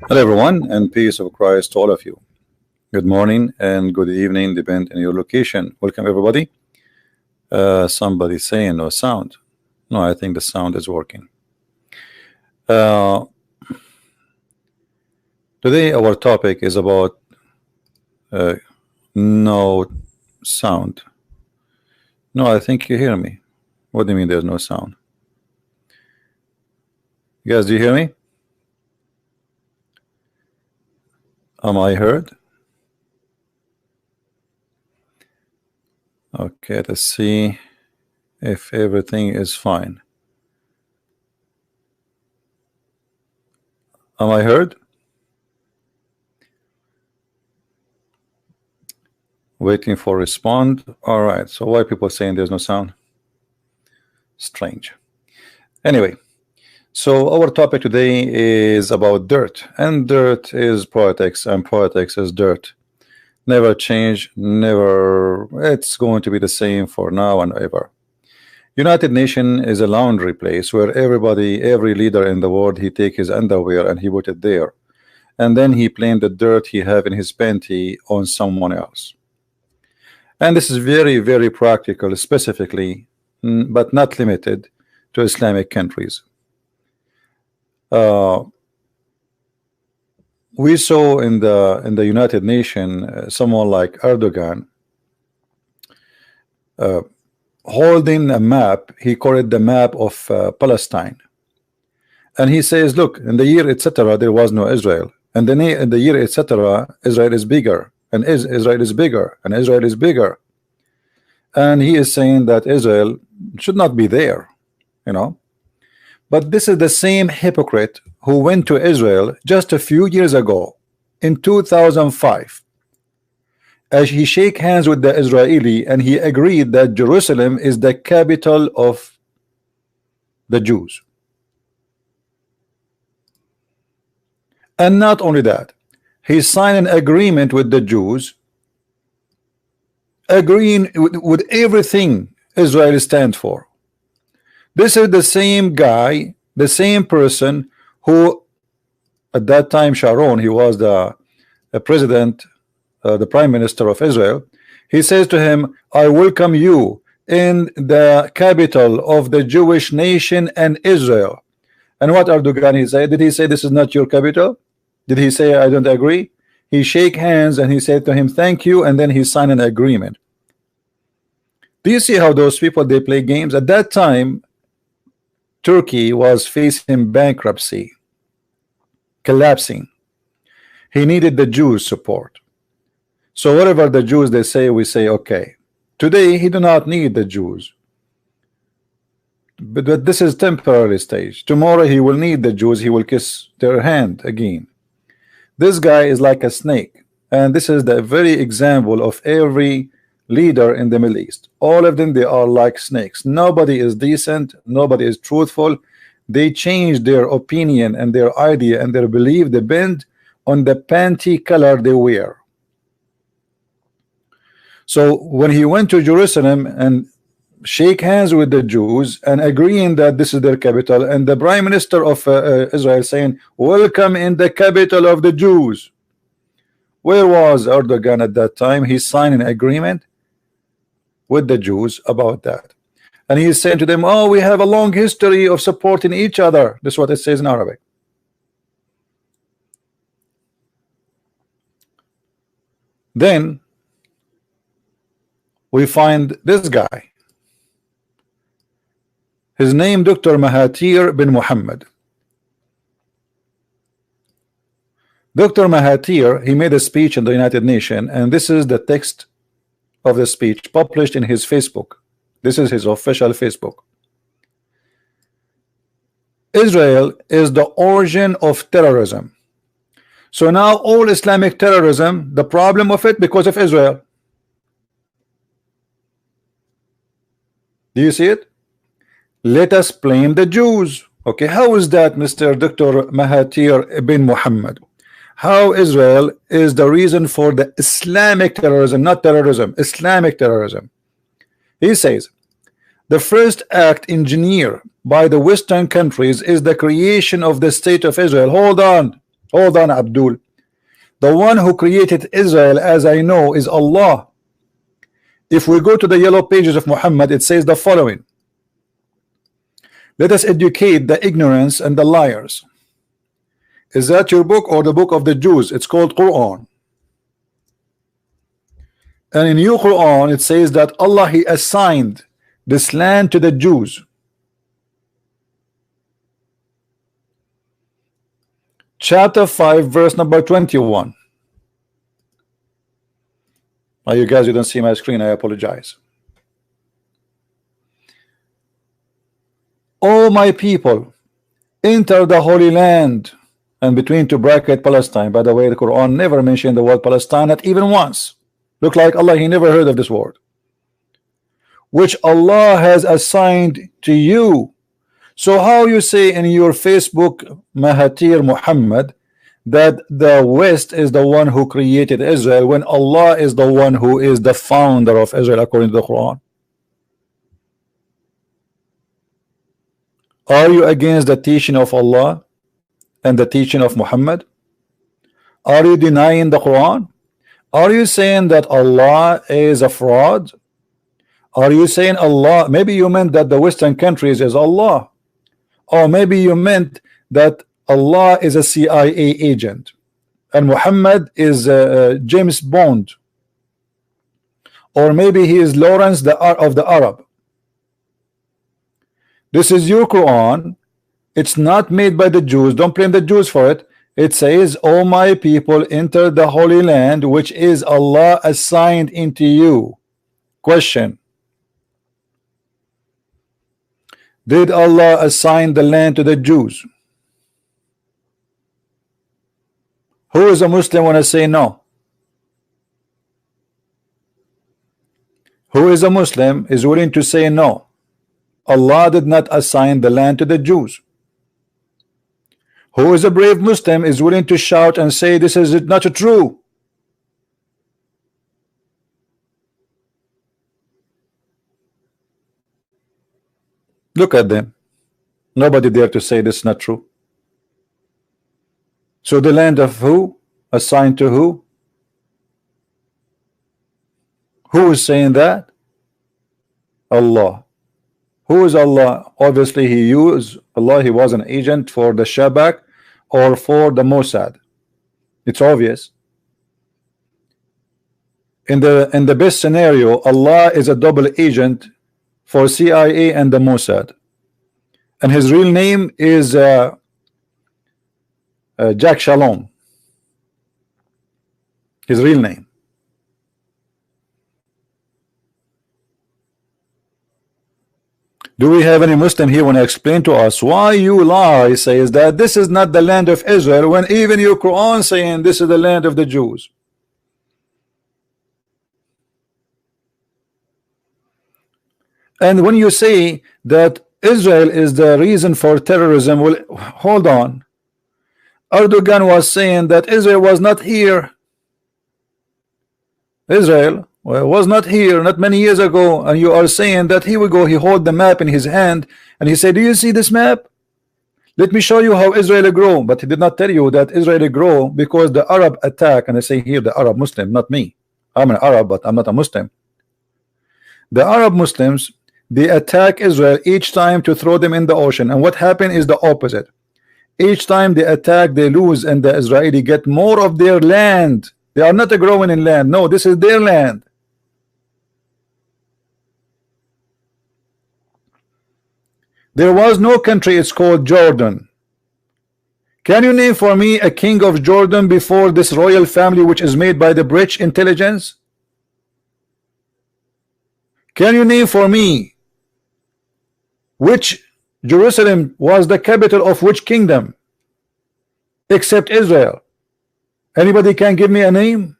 Hello everyone, and peace of Christ to all of you. Good morning and good evening, depend on your location. Welcome everybody. Somebody saying no sound. No, I think the sound is working. Today our topic is about no sound. No, I think you hear me. What do you mean there's no sound? You guys, do you hear me? Am I heard? Okay, let's see if everything is fine. Am I heard? Waiting for respond. All right, so why people saying there's no sound? Strange. Anyway, so our topic today is about dirt, and dirt is politics, and politics is dirt. Never change, never. It's going to be the same for now and ever. United Nations is a laundry place where everybody, every leader in the world, he take his underwear and he put it there, and then he blame the dirt he have in his panty on someone else. And this is very, very practical, specifically, but not limited to Islamic countries. We saw in the United Nations someone like Erdogan holding a map. He called it the map of Palestine, and he says, look, in the year etc. there was no Israel, and then in the year etc. Israel is bigger, and Israel is bigger, and Israel is bigger, and he is saying that Israel should not be there, you know. But this is the same hypocrite who went to Israel just a few years ago in 2005, as he shake hands with the Israeli, and he agreed that Jerusalem is the capital of the Jews. And not only that, he signed an agreement with the Jews, agreeing with everything Israel stands for. This is the same guy, the same person who at that time, Sharon, he was the president, the prime minister of Israel. He says to him, I welcome you in the capital of the Jewish nation and Israel. And what Erdogan he said? Did he say this is not your capital? Did he say I don't agree? He shake hands and he said to him thank you, and then he signed an agreement. Do you see how those people, they play games? At that time Turkey was facing bankruptcy, collapsing. He needed the Jews' support. So whatever the Jews they say, we say okay. Today he do not need the Jews, but this is temporary stage. Tomorrow he will need the Jews. He will kiss their hand again. This guy is like a snake, and this is the very example of every leader in the Middle East. All of them, they are like snakes. Nobody is decent, nobody is truthful. They change their opinion and their idea and their belief depend on the panty color they wear. So when he went to Jerusalem and shake hands with the Jews and agreeing that this is their capital, and the prime minister of Israel saying welcome in the capital of the Jews, where was Erdogan at that time? He signed an agreement with the Jews about that, and he is saying to them, oh, we have a long history of supporting each other. This is what it says in Arabic. Then we find this guy, his name Dr. Mahathir bin Mohammed. Dr. Mahathir, he made a speech in the United Nations, and this is the text of the speech published in his Facebook. This is his official Facebook. Israel is the origin of terrorism. So now all Islamic terrorism, the problem of it because of Israel. Do you see it? Let us blame the Jews. Okay, how is that, Mr. Dr. Mahathir bin Mohammed? How Israel is the reason for the Islamic terrorism, not terrorism, Islamic terrorism. He says the first act engineered by the Western countries is the creation of the state of Israel. Hold on, Hold on, Abdul. The one who created Israel, as I know, is Allah. If we go to the yellow pages of Muhammad, it says the following: let us educate the ignorance and the liars. Is that your book or the book of the Jews? It's called Quran. And in your Quran it says that Allah, He assigned this land to the Jews. Chapter 5 verse number 21. You guys, you don't see my screen, I apologize. O my people, enter the Holy Land, and between two bracket Palestine. By the way, the Quran never mentioned the word Palestine, not even once. Look like Allah, He never heard of this word, which Allah has assigned to you. So how you say in your Facebook, Mahathir Mohammed, that the West is the one who created Israel, when Allah is the one who is the founder of Israel according to the Quran? Are you against the teaching of Allah and the teaching of Muhammad? Are you denying the Quran? Are you saying that Allah is a fraud? Are you saying Allah, maybe you meant that the Western countries is Allah, or maybe you meant that Allah is a CIA agent and Muhammad is James Bond, or maybe he is Lawrence of the Arab. This is your Quran. It's not made by the Jews. Don't blame the Jews for it. It says, "O my people, enter the Holy Land, which is Allah assigned into you." Question: did Allah assign the land to the Jews? Who is a Muslim when I say no? Who is a Muslim is willing to say no? Allah did not assign the land to the Jews. Who is a brave Muslim is willing to shout and say this is not true? Look at them. Nobody dare to say this is not true. So the land of who? Assigned to who? Who is saying that? Allah. Who is Allah? Obviously He used Allah. He was an agent for the Shabak or for the Mossad. It's obvious. In the best scenario, Allah is a double agent for CIA and the Mossad, and his real name is Jack Shalom. His real name. Do we have any Muslim here when I explain to us why you lie, says that this is not the land of Israel, when even your Quran saying this is the land of the Jews? And when you say that Israel is the reason for terrorism, well, hold on. Erdogan was saying that Israel was not here. Israel was not here not many years ago, and you are saying that here we go, he hold the map in his hand and he said, do you see this map? Let me show you how Israel grow. But he did not tell you that Israel grow because the Arab attack, and I say here the Arab Muslim, not me. I'm an Arab, but I'm not a Muslim. The Arab Muslims, they attack Israel each time to throw them in the ocean, and what happened is the opposite. Each time they attack, they lose, and the Israeli get more of their land. They are not growing in land. No, this is their land. There was no country, it's called Jordan. Can you name for me a king of Jordan before this royal family which is made by the British intelligence? Can you name for me which Jerusalem was the capital of which kingdom except Israel? Anybody can give me a name?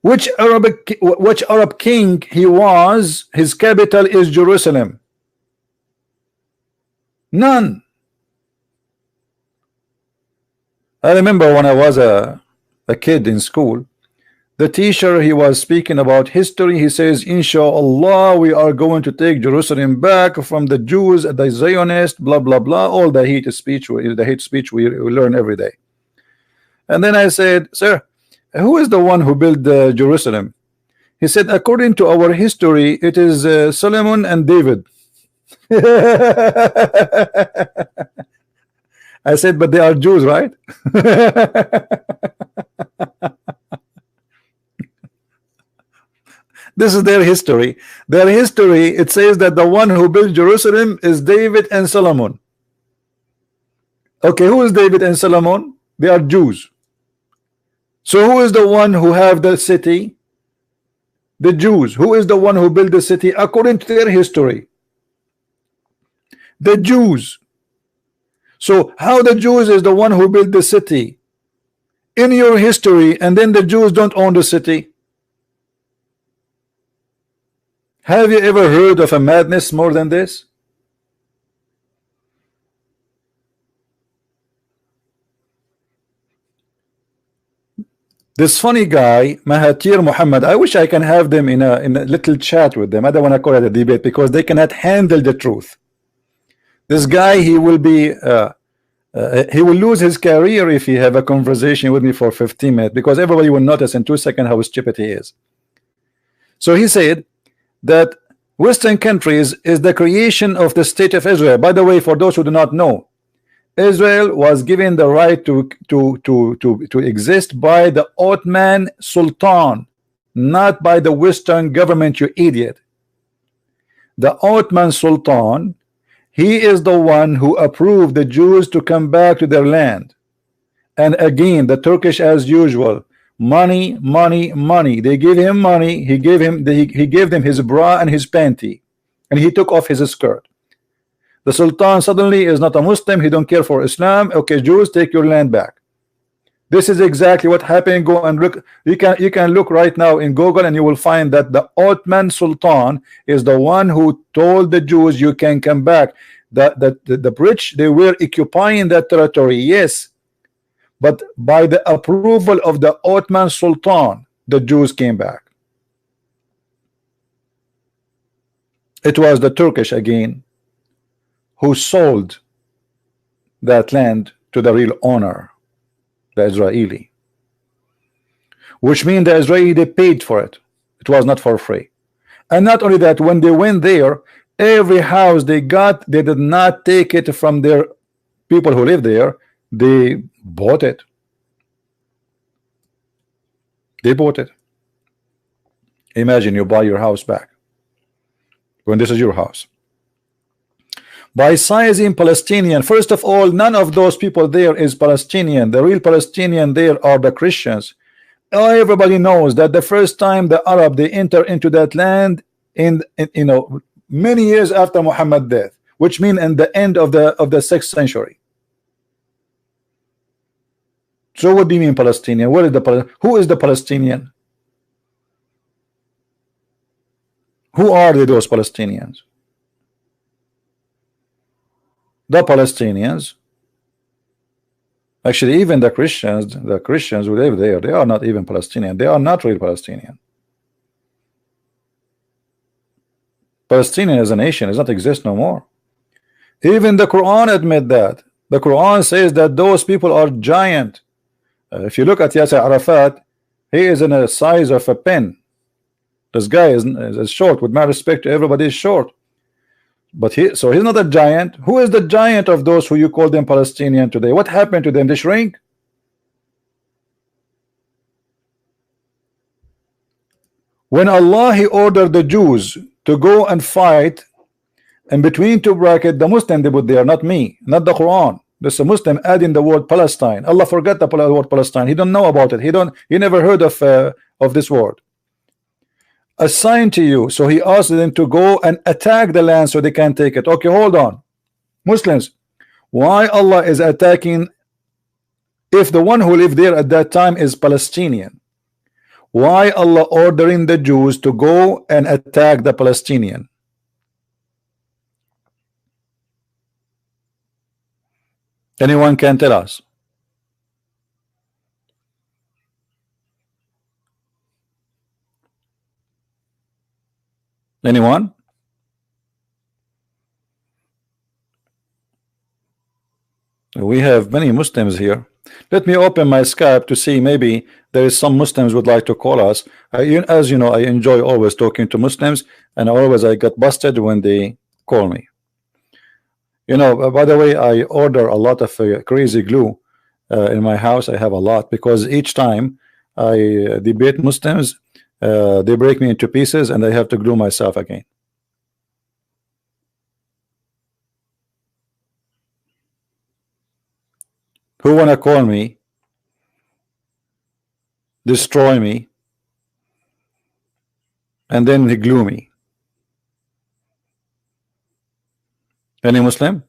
Which Arab king he was, his capital is Jerusalem? None. I remember when I was a kid in school, The teacher, he was speaking about history. He says, Inshallah, we are going to take Jerusalem back from the Jews, the Zionists, blah blah blah. All the hate speech, we learn every day. And then I said, sir, who is the one who built Jerusalem? He said, according to our history, it is Solomon and David. I said, but they are Jews, right? This is their history. Their history, it says that the one who built Jerusalem is David and Solomon. Okay, who is David and Solomon? They are Jews. So who is the one who have the city? The Jews. Who is the one who built the city according to their history? The Jews. So how the Jews is the one who built the city in your history, and then the Jews don't own the city? Have you ever heard of a madness more than this? This funny guy, Mahathir Mohammed, I wish I can have them in a little chat with them. I don't want to call it a debate because they cannot handle the truth. This guy, he will be he will lose his career if he have a conversation with me for 15 minutes, because everybody will notice in 2 seconds how stupid he is. So he said that Western countries is the creation of the state of Israel. By the way, for those who do not know, Israel was given the right to exist by the Ottoman Sultan, not by the Western government, you idiot. The Ottoman Sultan, he is the one who approved the Jews to come back to their land. And again, the Turkish, as usual, money, money, money. They gave him money. He gave them his bra and his panty, and he took off his skirt. The Sultan suddenly is not a Muslim. He don't care for Islam. Okay, Jews, take your land back. This is exactly what happened. Go and look. You can look right now in Google, and you will find that the Ottoman Sultan is the one who told the Jews you can come back. The British, they were occupying that territory, yes, but by the approval of the Ottoman Sultan, the Jews came back. It was the Turkish again who sold that land to the real owner, the Israeli, which means the Israeli, they paid for it. It was not for free. And not only that, when they went there, every house they got, they did not take it from their people who live there. They bought it. They bought it. Imagine you buy your house back when this is your house. By sizing Palestinian, first of all, none of those people there is Palestinian. The real Palestinian there are the Christians. Everybody knows that the first time the Arab they enter into that land in many years after Muhammad's death, which means in the end of the 6th century. So what do you mean Palestinian? Where is who is the Palestinian? Who are those Palestinians? The Palestinians, actually even the Christians who live there, they are not even Palestinian. They are not real Palestinian. Palestinian as a nation does not exist no more. Even the Quran admit that. The Quran says that those people are giant. If you look at Yasser Arafat, he is in a size of a pen. This guy is short. With my respect to everybody, is short. But he's not a giant. Who is the giant of those who you call them Palestinian today? What happened to them? They shrink. When Allah he ordered the Jews to go and fight, and between two brackets, the Muslim they put there, not me, not the Quran. There's a Muslim adding the word Palestine. Allah forgot the word Palestine. He don't know about it. He never heard of this word. Assigned to you. So he asked them to go and attack the land so they can take it. Okay, hold on. Muslims, why Allah is attacking if the one who lived there at that time is Palestinian? Why Allah ordering the Jews to go and attack the Palestinian? Anyone can tell us? Anyone? We have many Muslims here. Let me open my Skype to see, maybe there is some Muslims would like to call us. As you know, I enjoy always talking to Muslims, and always I get busted when they call me. You know, by the way, I order a lot of crazy glue in my house. I have a lot, because each time I debate Muslims, they break me into pieces and I have to glue myself again. Who wanna call me, destroy me, and then he glue me? Any Muslim?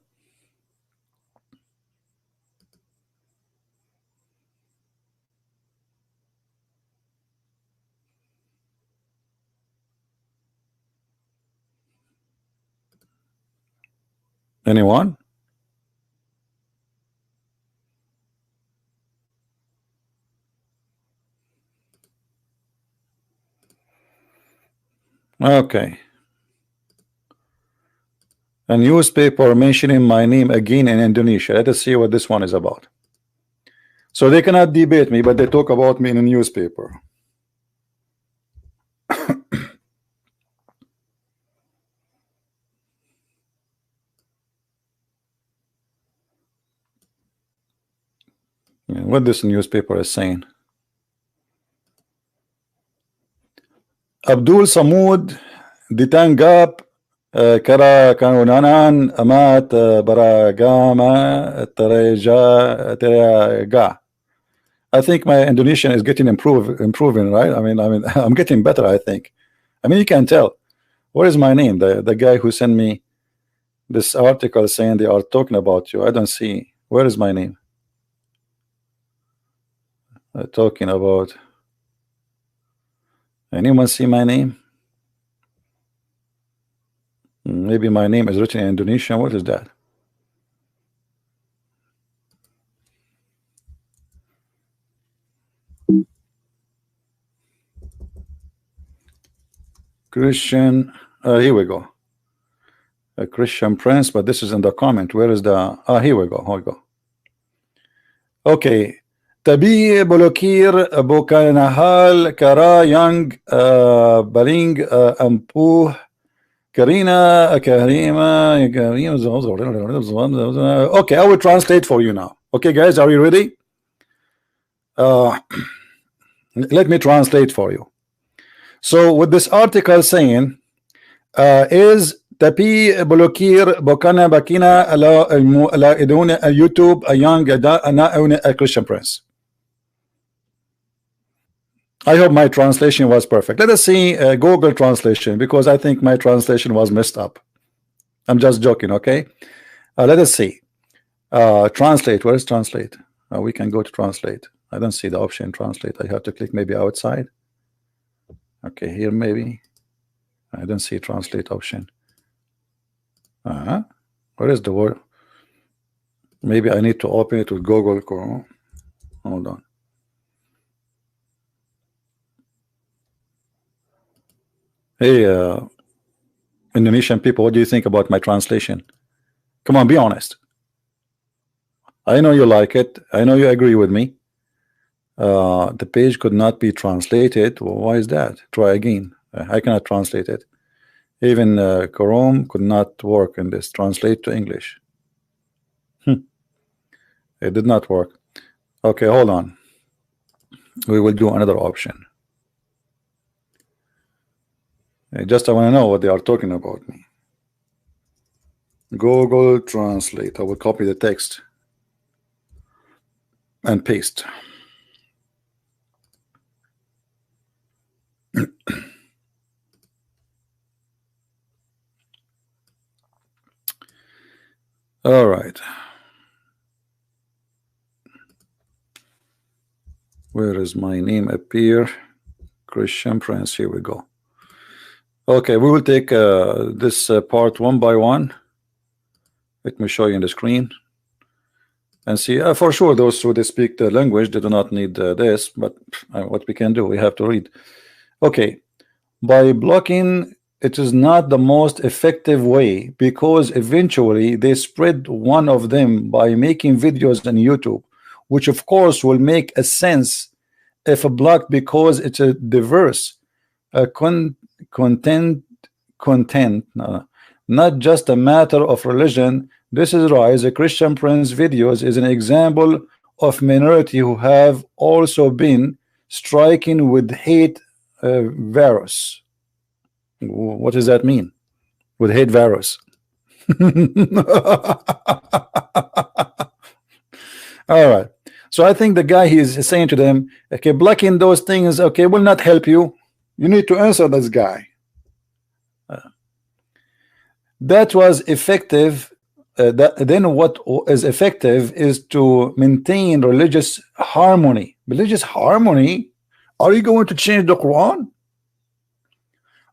Anyone? Okay. A newspaper mentioning my name again in Indonesia. Let us see what this one is about. So they cannot debate me, but they talk about me in a newspaper. What this newspaper is saying. Abdul Samud ditanggap kara kanunanan amat baragama terega. I think my Indonesian is getting improving, right? I mean, I'm getting better, I think. I mean, you can tell. What is my name? The guy who sent me this article saying they are talking about you. I don't see. Where is my name? Talking about. Anyone see my name? Maybe my name is written in Indonesian. What is that? Christian. Here we go. A Christian Prince, but this is in the comment. Where is the? Here we go. Here we go. Okay. Tabi Bolokir Bokanahal Kara Young Baring Ampuh Karina Karima. Okay, I will translate for you now. Okay, guys, are you ready? Let me translate for you. So, with this article saying, is Tapi Bolokir Bokana Bakina ala iduna YouTube a young a Christian Prince. I hope my translation was perfect. Let us see Google translation, because I think my translation was messed up. I'm just joking, okay? Let us see. Translate. Where is translate? We can go to translate. I don't see the option translate. I have to click maybe outside. Okay, here maybe. I don't see translate option. Where is the word? Maybe I need to open it with Google Chrome. Hold on. Hey, Indonesian people, what do you think about my translation? Come on, be honest. I know you like it. I know you agree with me. The page could not be translated. Well, why is that? Try again. I cannot translate it. Even Chrome could not work in this. Translate to English. It did not work. Okay, hold on. We will do another option. I want to know what they are talking about me. Google Translate. I will copy the text and paste. All right. Where is my name appear? Christian Prince. Here we go. Okay, we will take this part one by one. Let me show you on the screen and see. For sure, those who they speak the language, they do not need this, but what we can do, we have to read. Okay, by blocking it is not the most effective way, because eventually they spread one of them by making videos on YouTube, which of course will make a sense if blocked, because it's a diverse content, no, not just a matter of religion. This is why the Christian Prince videos is an example of minority who have also been striking with hate virus. What does that mean? With hate virus? All right. So I think the guy, he is saying to them, okay, blocking those things, okay, will not help you. You need to answer this guy. That was effective. Then what is effective is to maintain religious harmony. Religious harmony? Are you going to change the Quran?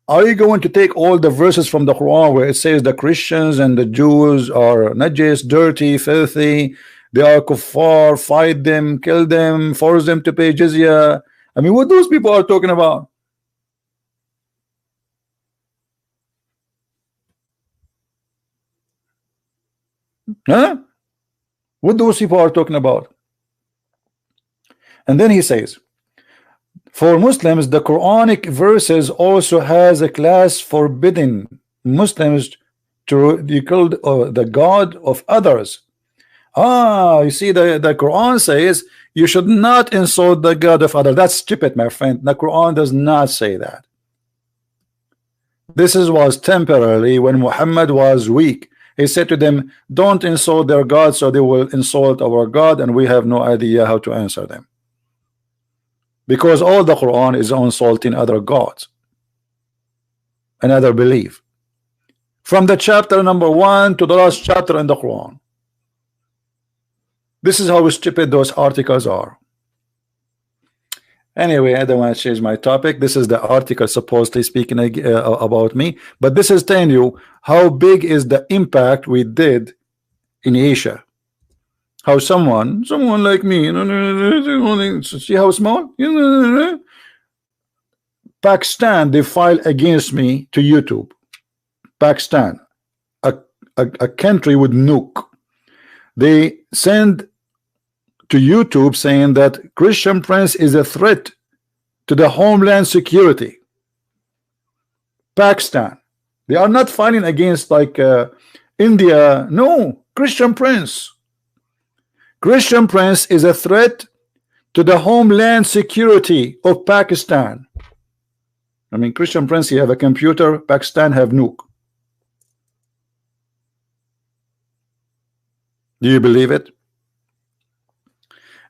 Are you going to take all the verses from the Quran where it says the Christians and the Jews are najis, dirty, filthy, they are kuffar, fight them, kill them, force them to pay jizya? I mean, what those people are talking about? Huh? What those people are talking about? And then he says, for Muslims, the Quranic verses also has a class forbidding Muslims to be called the God of others. You see, the Quran says you should not insult the God of others. That's stupid, my friend. The Quran does not say that. This was temporarily when Muhammad was weak. He said to them, don't insult their God, so they will insult our God, and we have no idea how to answer them. Because all the Quran is insulting other gods, another belief, from the chapter number 1 to the last chapter in the Quran. This is how stupid those articles are. Anyway, I don't want to change my topic. This is the article supposedly speaking about me, but this is telling you how big is the impact we did in Asia. How someone like me, see how small? Pakistan, they filed against me to YouTube. Pakistan, a country with nuke. They send to YouTube saying that Christian Prince is a threat to the homeland security. Pakistan, they are not fighting against like India. No, Christian Prince. Christian Prince is a threat to the homeland security of Pakistan. I mean, Christian Prince, you have a computer, Pakistan have nuke. Do you believe it?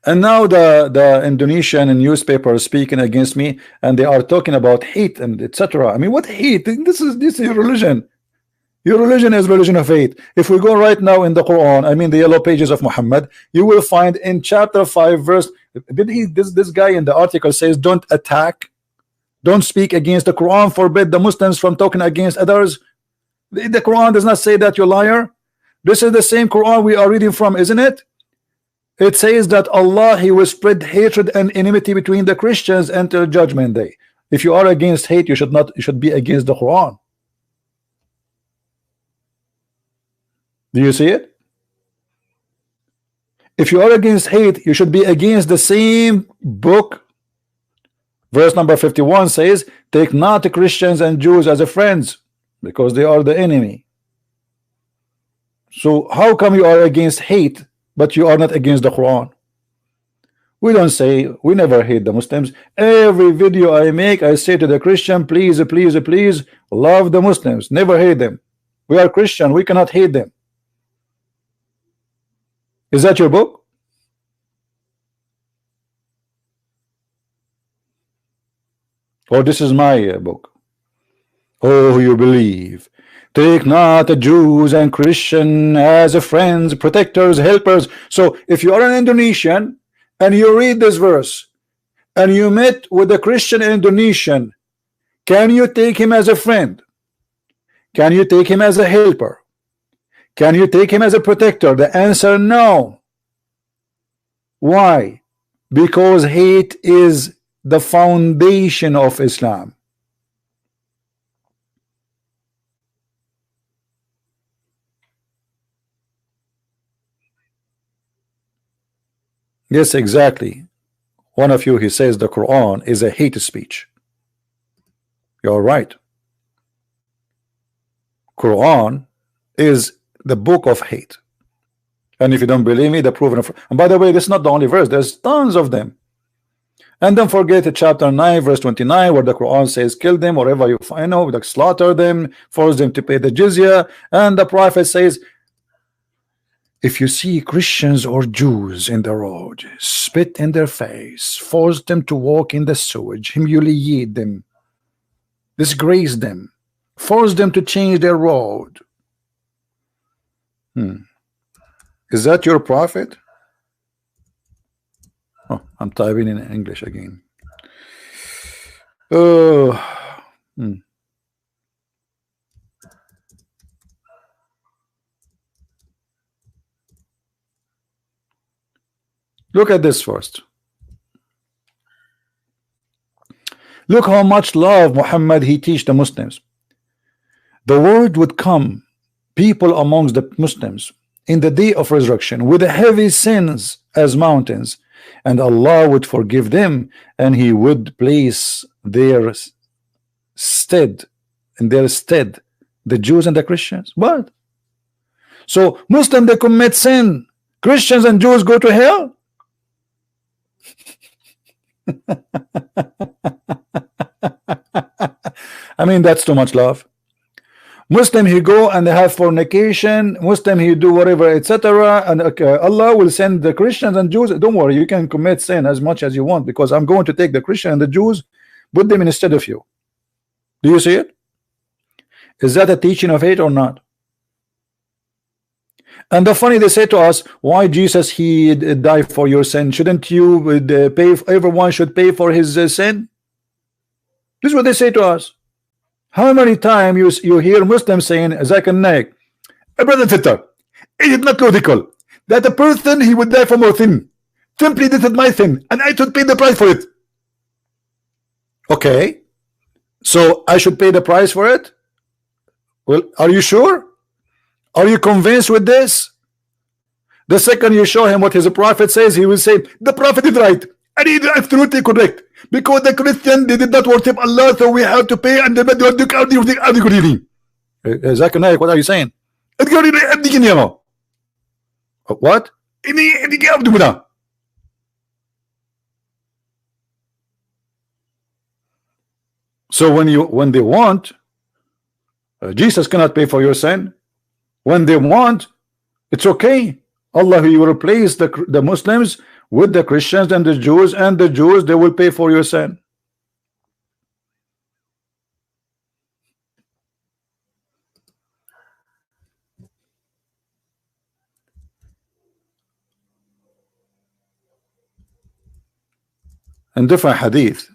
And now the Indonesian newspaper is speaking against me, and they are talking about hate and etc. I mean, what hate? This is your religion. Your religion is religion of hate. If we go right now in the Quran, I mean the yellow pages of Muhammad, you will find in chapter 5 verse, this guy in the article says, don't attack, don't speak against the Quran, forbid the Muslims from talking against others. The Quran does not say that, you liar. This is the same Quran we are reading from, isn't it? It says that Allah, he will spread hatred and enmity between the Christians until judgment day. If you are against hate, you should be against the Quran. Do you see it? If you are against hate, you should be against the same book. Verse number 51 says, take not the Christians and Jews as a friends, because they are the enemy. So how come you are against hate, but you are not against the Quran? We don't say, we never hate the Muslims. Every video I make, I say to the Christian, please, please, please love the Muslims, never hate them. We are Christian, we cannot hate them. Is that your book? Or this is my book? Oh, you believe. Take not the Jews and Christian as friends, protectors, helpers. So if you are an Indonesian and you read this verse and you met with a Christian Indonesian, can you take him as a friend? Can you take him as a helper? Can you take him as a protector? The answer, no. Why? Because hate is the foundation of Islam. Yes, exactly. One of you, he says the Quran is a hate speech. You're right. Quran is the book of hate. And if you don't believe me, the proven of. And by the way, this is not the only verse. There's tons of them. And don't forget the chapter 9, verse 29, where the Quran says, kill them wherever you find, like slaughter them, force them to pay the jizya. And the Prophet says, if you see Christians or Jews in the road, spit in their face, force them to walk in the sewage, humiliate them, disgrace them, force them to change their road. Is that your prophet? Oh, I'm typing in English again. Oh. Look at this first. Look how much love Muhammad he teach the Muslims. The word would come, people amongst the Muslims in the day of resurrection with heavy sins as mountains, and Allah would forgive them, and he would place their stead the Jews and the Christians. What? So Muslims, they commit sin, Christians and Jews go to hell? I mean, that's too much love. Muslim, he go and they have fornication, Muslim, he do whatever, etc., and Allah will send the Christians and Jews. Don't worry, you can commit sin as much as you want, because I'm going to take the Christian and the Jews, put them instead of you. Do you see it? Is that a teaching of hate or not? And the funny, they say to us, why Jesus he died for your sin? Shouldn't you pay? Everyone should pay for his sin. This is what they say to us. How many times you hear Muslims saying, Zakir Naik, brother and sister, is it not logical that a person he would die for more sin? Simply this is my sin, and I should pay the price for it. Okay, so I should pay the price for it? Well, are you sure? Are you convinced with this? The second you show him what his prophet says, he will say, the prophet is right, and he is absolutely correct, because the Christian, they did not worship Allah, so we have to pay, and the good evening. Zakir Naik, what are you saying? What? So when they want, Jesus cannot pay for your sin. When they want, it's okay. Allah, He will replace the Muslims with the Christians and the Jews they will pay for your sin. In different hadith,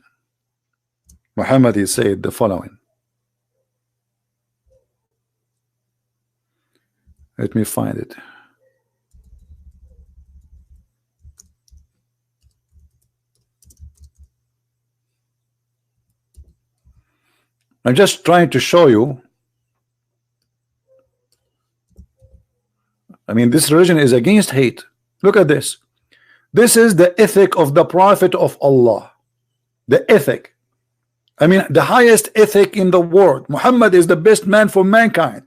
Muhammad he said the following. Let me find it. I'm just trying to show you. I mean, this religion is against hate. Look at this. This is the ethic of the Prophet of Allah. The ethic. I mean, the highest ethic in the world. Muhammad is the best man for mankind.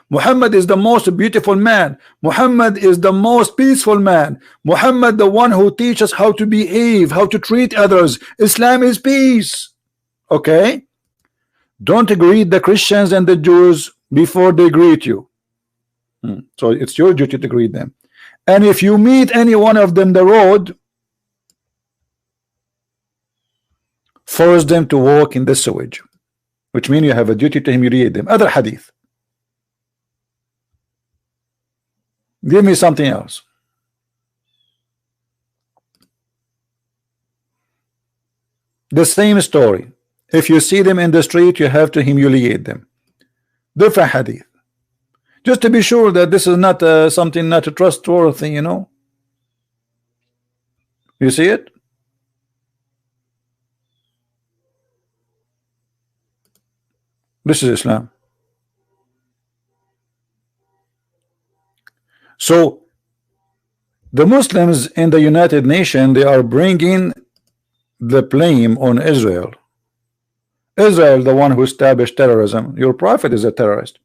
Muhammad is the most beautiful man. Muhammad is the most peaceful man. Muhammad, the one who teaches how to behave, how to treat others. Islam is peace. Okay? Don't greet the Christians and the Jews before they greet you. So it's your duty to greet them. And if you meet any one of them the road, force them to walk in the sewage, which means you have a duty to humiliate them. Other hadith. Give me something else. The same story. If you see them in the street, you have to humiliate them. Different hadith. Just to be sure that this is not something not trustworthy, you know. You see it? This is Islam. So The Muslims in the United Nations, they are bringing the blame on Israel. Israel, the one who established terrorism. Your prophet is a terrorist,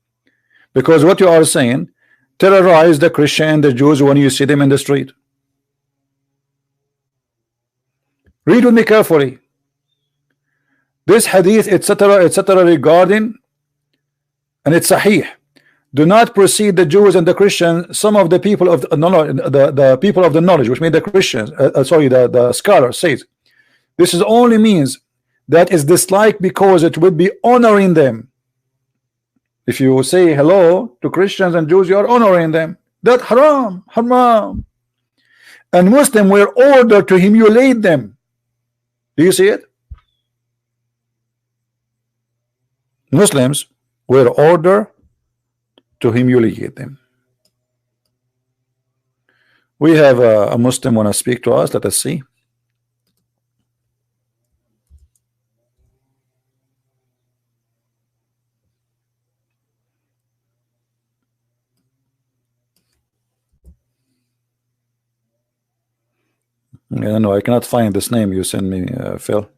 because what you are saying, terrorize the Christian and the Jews when you see them in the street. Read with me carefully. This hadith, etc., regarding, and it's sahih. Do not precede the Jews and the Christians. Some of the people of the people of the knowledge, which means the Christians, the scholar says, this is only means that is disliked because it would be honoring them. If you say hello to Christians and Jews, you are honoring them. That haram, haram. And Muslims were ordered to humiliate them. Do you see it? Muslims were ordered to humiliate them. We have a Muslim want to speak to us. Let us see. No, I cannot find this name you sent me, Phil.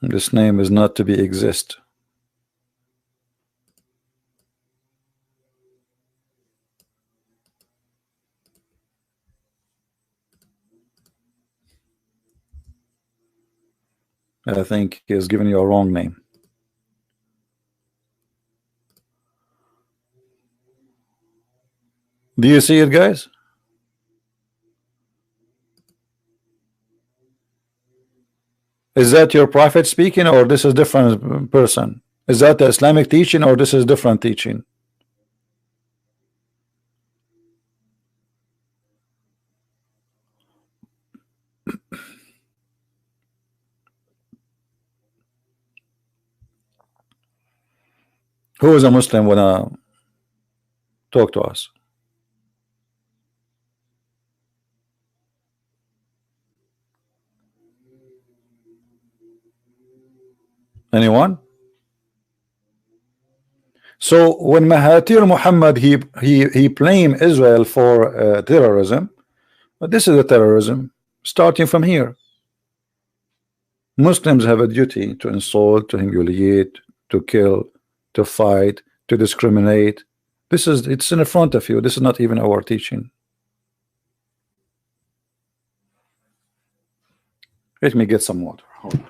This name is not to be exist. I think he has given you a wrong name. Do you see it, guys? Is that your prophet speaking, or this is different person? Is that the Islamic teaching, or this is different teaching? Who is a Muslim wanna talk to us? Anyone? So when Mahathir Mohamad he blamed Israel for terrorism, but this is a terrorism starting from here. Muslims have a duty to insult, to humiliate, to kill, to fight, to discriminate. It's in front of you. This is not even our teaching. Let me get some water. Hold on.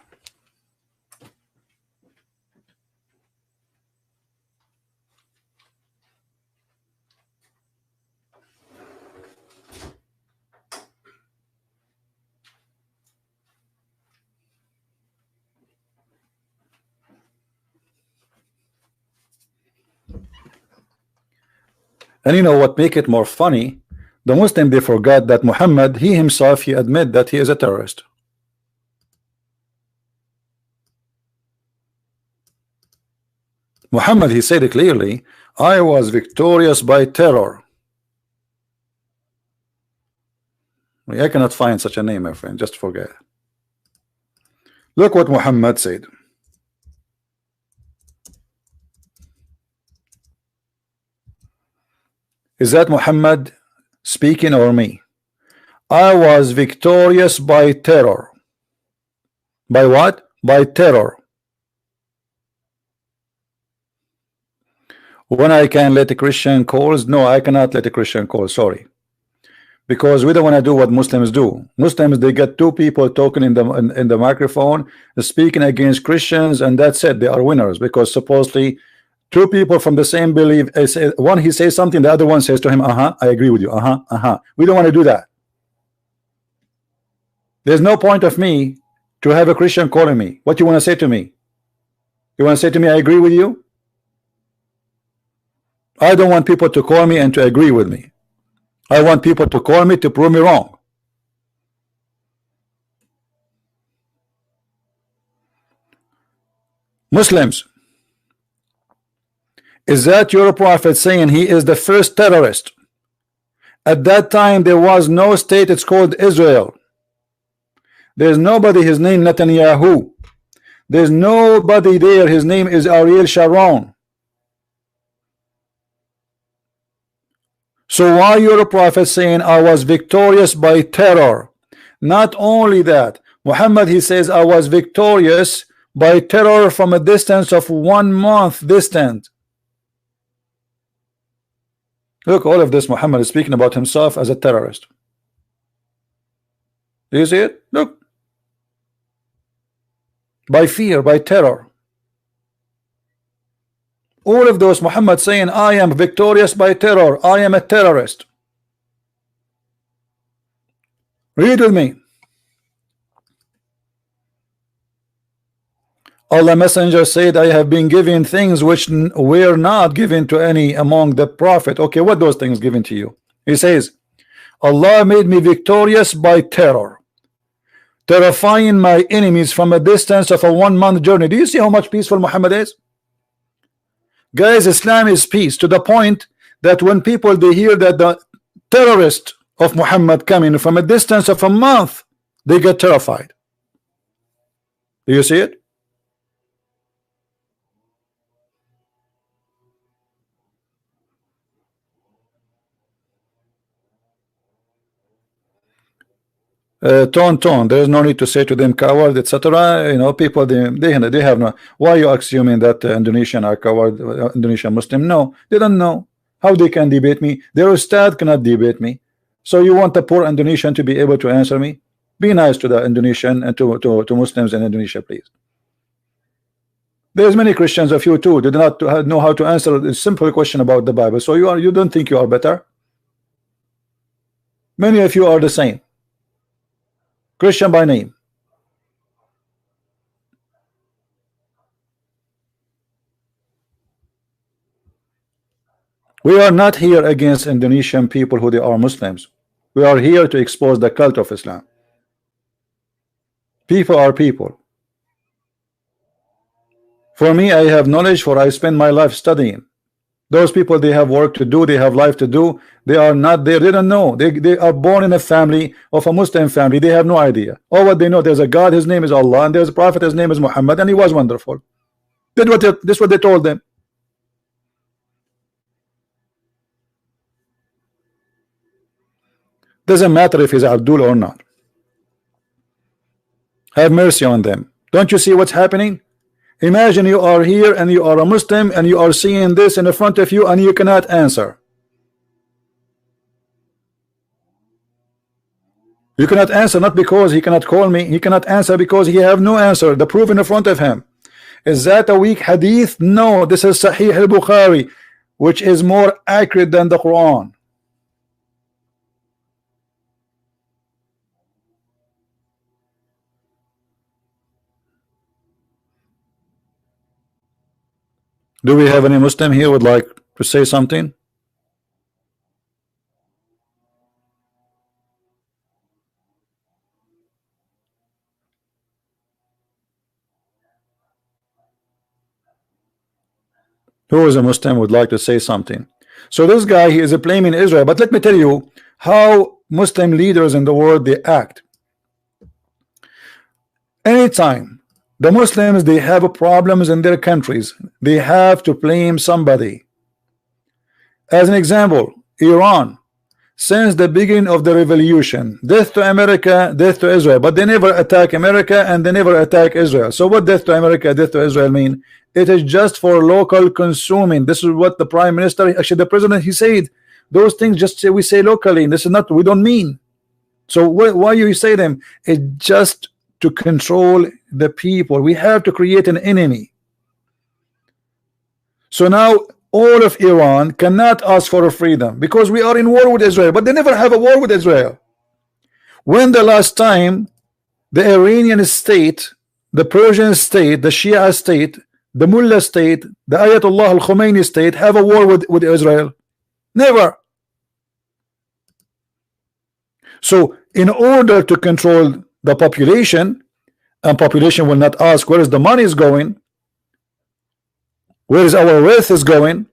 And you know what make it more funny? The Muslim, they forgot that Muhammad, he himself, he admit that he is a terrorist. Muhammad, he said it clearly, I was victorious by terror. I cannot find such a name, my friend, just forget. Look what Muhammad said. Is that Muhammad speaking or me? I was victorious by terror. By what? By terror. When I can let a Christian calls, no, I cannot let a Christian call, sorry. Because we don't want to do what Muslims do. Muslims, they get two people talking in the microphone, speaking against Christians, and that's it. They are winners, because supposedly two people from the same belief, one he says something, the other one says to him, I agree with you, We don't want to do that. There's no point of me to have a Christian calling me. What you want to say to me? You want to say to me, I agree with you? I don't want people to call me and to agree with me. I want people to call me to prove me wrong. Muslims, is that your prophet saying he is the first terrorist? At that time there was no state, it's called Israel. There's nobody, his name Netanyahu. There's nobody there, his name is Ariel Sharon. So why your prophet saying I was victorious by terror? Not only that, Muhammad, he says I was victorious by terror from a distance of 1 month distant. Look, all of this Muhammad is speaking about himself as a terrorist. Do you see it? Look. By fear, by terror. All of those Muhammad saying I am victorious by terror, I am a terrorist. Read with me. Allah Messenger said, I have been given things which were not given to any among the prophet. Okay, what those things given to you? He says, Allah made me victorious by terror, terrifying my enemies from a distance of a 1 month journey. Do you see how much peaceful Muhammad is? Guys, Islam is peace to the point that when people they hear that the terrorist of Muhammad coming from a distance of a month, they get terrified. Do you see it? Tone, there is no need to say to them coward, etc. You know, people they have no. Why are you assuming that Indonesian are coward, Indonesian Muslim? No, they don't know how they can debate me. Their ustad cannot debate me. So you want the poor Indonesian to be able to answer me? Be nice to the Indonesian and to Muslims in Indonesia, please. There's many Christians of you too. They do not know how to answer a simple question about the Bible. So you don't think you are better? Many of you are the same. Christian by name. We are not here against Indonesian people who they are Muslims. We are here to expose the cult of Islam. People are people. For me, I have knowledge, for I spend my life studying. Those people, they have work to do, they have life to do. They are not there, they don't know. They are born in a family of a Muslim family. They have no idea. All what they know, there's a God, his name is Allah, and there's a prophet, his name is Muhammad, and he was wonderful. This is what they told them. Doesn't matter if he's Abdul or not. Have mercy on them. Don't you see what's happening? Imagine you are here and you are a Muslim and you are seeing this in front of you and you cannot answer. You cannot answer not because he cannot call me. He cannot answer because he have no answer. The proof in front of him. Is that a weak hadith? No, this is Sahih al-Bukhari, which is more accurate than the Quran. Do we have any Muslim here would like to say something? Who is a Muslim would like to say something? So this guy, he is blaming Israel, but let me tell you how Muslim leaders in the world they act. Anytime the Muslims they have problems in their countries, they have to blame somebody. As an example, Iran, since the beginning of the revolution, death to America, death to Israel, but they never attack America and they never attack Israel. So what death to America, death to Israel mean? It is just for local consuming. This is what the prime minister, actually the president, he said those things just say we say locally. This is not, we don't mean. So why you say them? It's just to control the people. We have to create an enemy. So now all of Iran cannot ask for a freedom because we are in war with Israel, but they never have a war with Israel. When the last time the Iranian state, the Persian state, the Shia state, the Mullah state, the Ayatollah al-Khomeini state have a war with Israel? Never. So in order to control the population, and population will not ask where is the money is going, where is our wealth is going,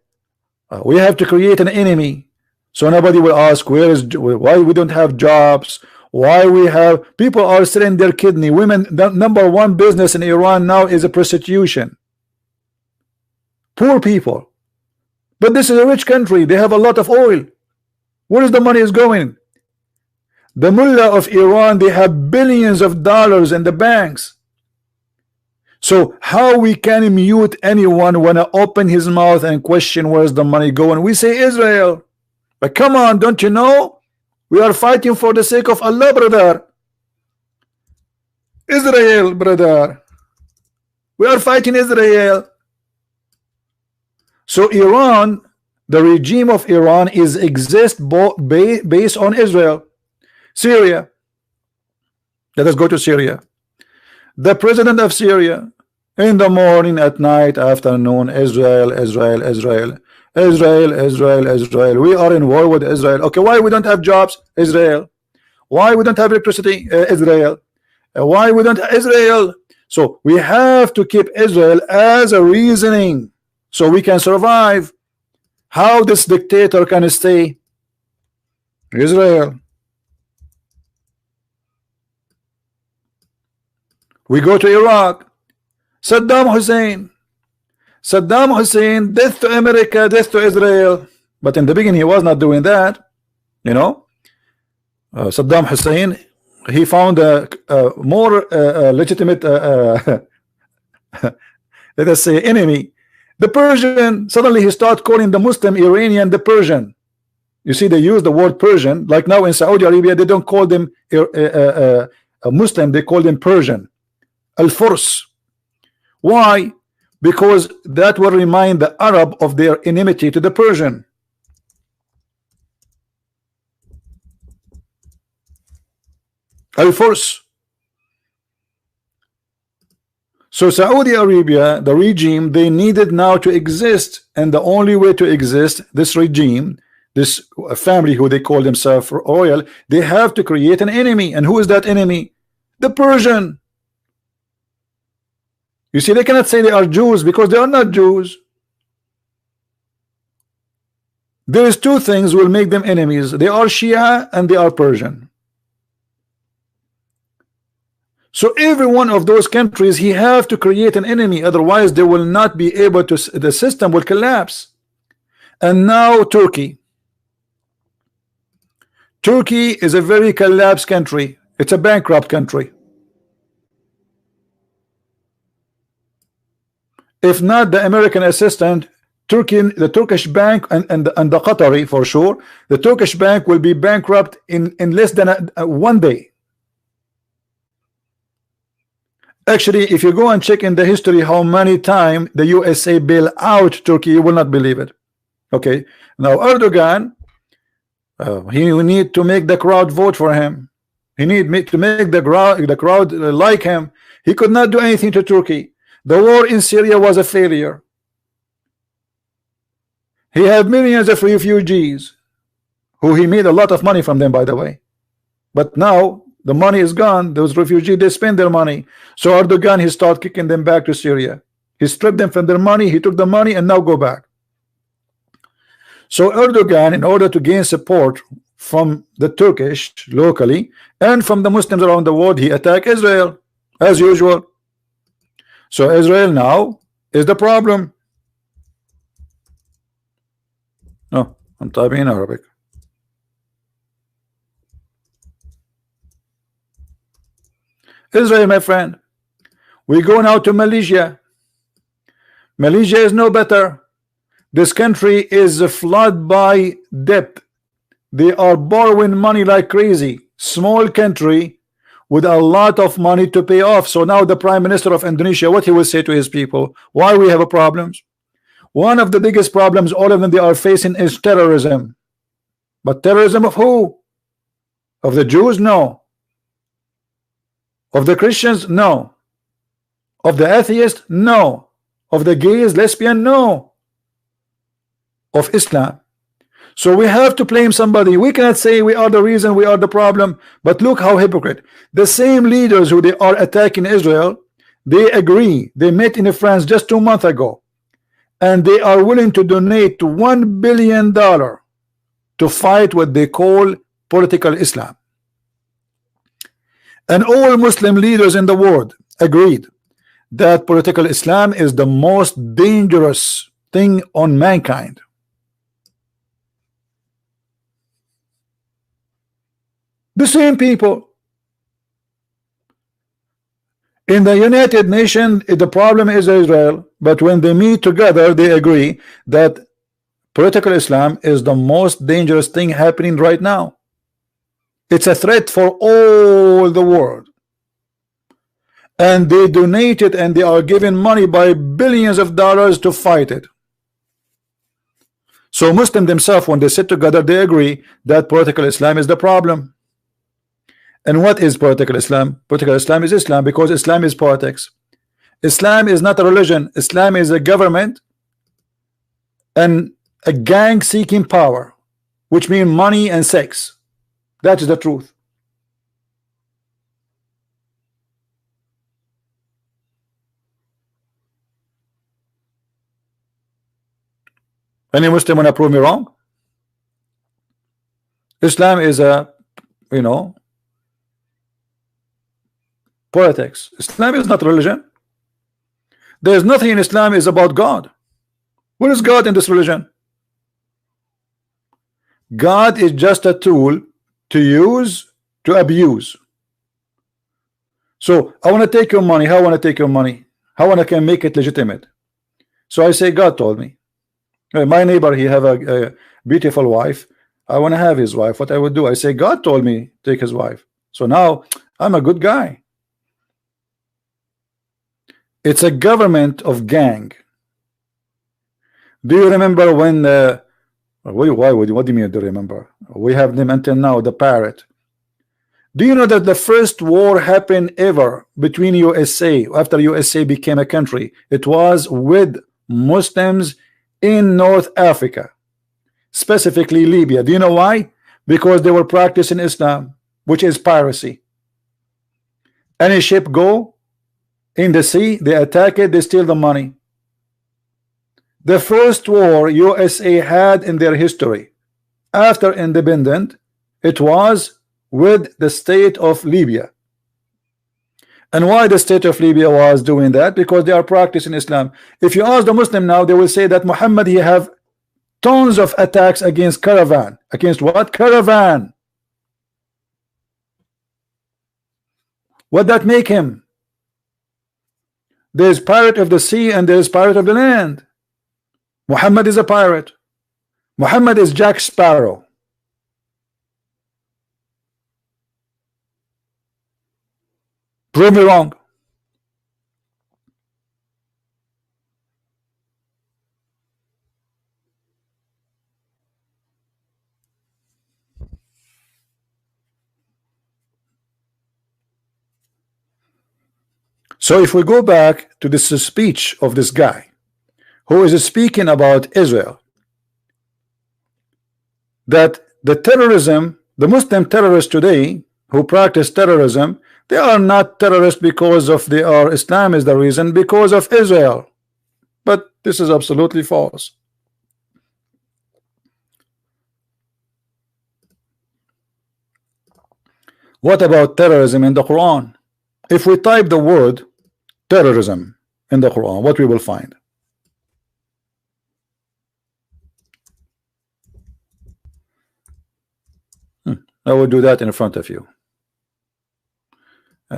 we have to create an enemy. So nobody will ask why we don't have jobs, why we have people are selling their kidney. Women, the number one business in Iran now is a prostitution. Poor people. But this is a rich country, they have a lot of oil. Where is the money is going? The mullah of Iran, they have billions of dollars in the banks. So how we can mute anyone when I open his mouth and question where's the money going? We say Israel. But come on, don't you know? We are fighting for the sake of Allah, brother. Israel, brother. We are fighting Israel. So Iran, the regime of Iran is based on Israel. Syria. Let us go to Syria. The president of Syria, in the morning, at night, afternoon, Israel, Israel, Israel, Israel, Israel, Israel. We are in war with Israel. Okay, why we don't have jobs? Israel. Why we don't have electricity? Israel. Why we don't Israel? So we have to keep Israel as a reasoning so we can survive. How this dictator can stay? Israel. We go to Iraq. Saddam Hussein. Saddam Hussein, death to America, death to Israel. But in the beginning, he was not doing that. You know, Saddam Hussein, he found a more legitimate, let us say, enemy. The Persian. Suddenly, he started calling the Muslim Iranian the Persian. You see, they use the word Persian. Like now in Saudi Arabia, they don't call them a Muslim, they call them Persian. Al-Furs. Why? Because that will remind the Arab of their enmity to the Persian. Al-Furs. So Saudi Arabia, the regime, they needed now to exist, and the only way to exist, this regime, this family who they call themselves royal, they have to create an enemy. And who is that enemy? The Persian. You see, they cannot say they are Jews because they are not Jews. There is two things will make them enemies. They are Shia and they are Persian. So every one of those countries, he have to create an enemy, otherwise they will not be able to, the system will collapse. And now Turkey. Turkey is a very collapsed country. It's a bankrupt country. If not the American assistant, Turkey, the Turkish bank and the Qatari for sure, the Turkish bank will be bankrupt in less than one day. Actually, if you go and check in the history how many times the USA bail out Turkey, you will not believe it. Okay, now Erdogan, he need to make the crowd vote for him. He need to make the crowd like him. He could not do anything to Turkey. The war in Syria was a failure. He had millions of refugees who he made a lot of money from them, by the way. But now the money is gone. Those refugees, they spend their money. So Erdogan, he started kicking them back to Syria. He stripped them from their money. He took the money and now go back. So Erdogan, in order to gain support from the Turkish locally and from the Muslims around the world, he attacked Israel as usual. So Israel now is the problem. No, I'm typing in Arabic. Israel, my friend. We go now to Malaysia. Malaysia is no better. This country is flooded by debt. They are borrowing money like crazy. Small country with a lot of money to pay off. So now the Prime Minister of Indonesia, what he will say to his people? Why we have a problems? One of the biggest problems all of them they are facing is terrorism. But terrorism of who? Of the Jews? No. Of the Christians? No. Of the atheists? No. Of the gays, lesbian? No. Of Islam. So we have to blame somebody. We cannot say we are the reason, we are the problem. But look how hypocrite. The same leaders who they are attacking Israel, they agree. They met in France just 2 months ago. And they are willing to donate $1 billion to fight what they call political Islam. And all Muslim leaders in the world agreed that political Islam is the most dangerous thing on mankind. The same people. In the United Nations, the problem is Israel, but when they meet together, they agree that political Islam is the most dangerous thing happening right now. It's a threat for all the world. And they donate it, and they are given money by billions of dollars to fight it. So Muslims themselves, when they sit together, they agree that political Islam is the problem. And what is political Islam? Political Islam is Islam because Islam is politics. Islam is not a religion. Islam is a government and a gang seeking power, which means money and sex. That is the truth. Any Muslim want to prove me wrong? Islam is a, politics. Islam is not religion. There is nothing in Islam is about God. What is God in this religion? God is just a tool to use to abuse. So I want to take your money. How I want to take your money? How I can make it legitimate? So I say God told me. My neighbor, he have a beautiful wife. I want to have his wife. What I would do? I say God told me take his wife. So now I'm a good guy. It's a government of gang. Do you remember when why would you, what do you mean do you remember? We have them until now, the parrot. Do you know that the first war happened ever between USA after USA became a country? It was with Muslims in North Africa, specifically Libya. Do you know why? Because they were practicing Islam, which is piracy. Any ship go in the sea, they attack it, they steal the money. The first war USA had in their history after independence, it was with the state of Libya. And why the state of Libya was doing that? Because they are practicing Islam. If you ask the Muslim now, they will say that Muhammad, he have tons of attacks against caravan. Against what? Caravan. What that make him? There is pirate of the sea and there is pirate of the land. Muhammad is a pirate. Muhammad is Jack Sparrow. Prove me wrong. So if we go back to this speech of this guy who is speaking about Israel, that the terrorism, the Muslim terrorists today who practice terrorism, they are not terrorists because of Islam is the reason, because of Israel. But this is absolutely false. What about terrorism in the Quran? If we type the word terrorism in the Quran, what we will find? I will do that in front of you.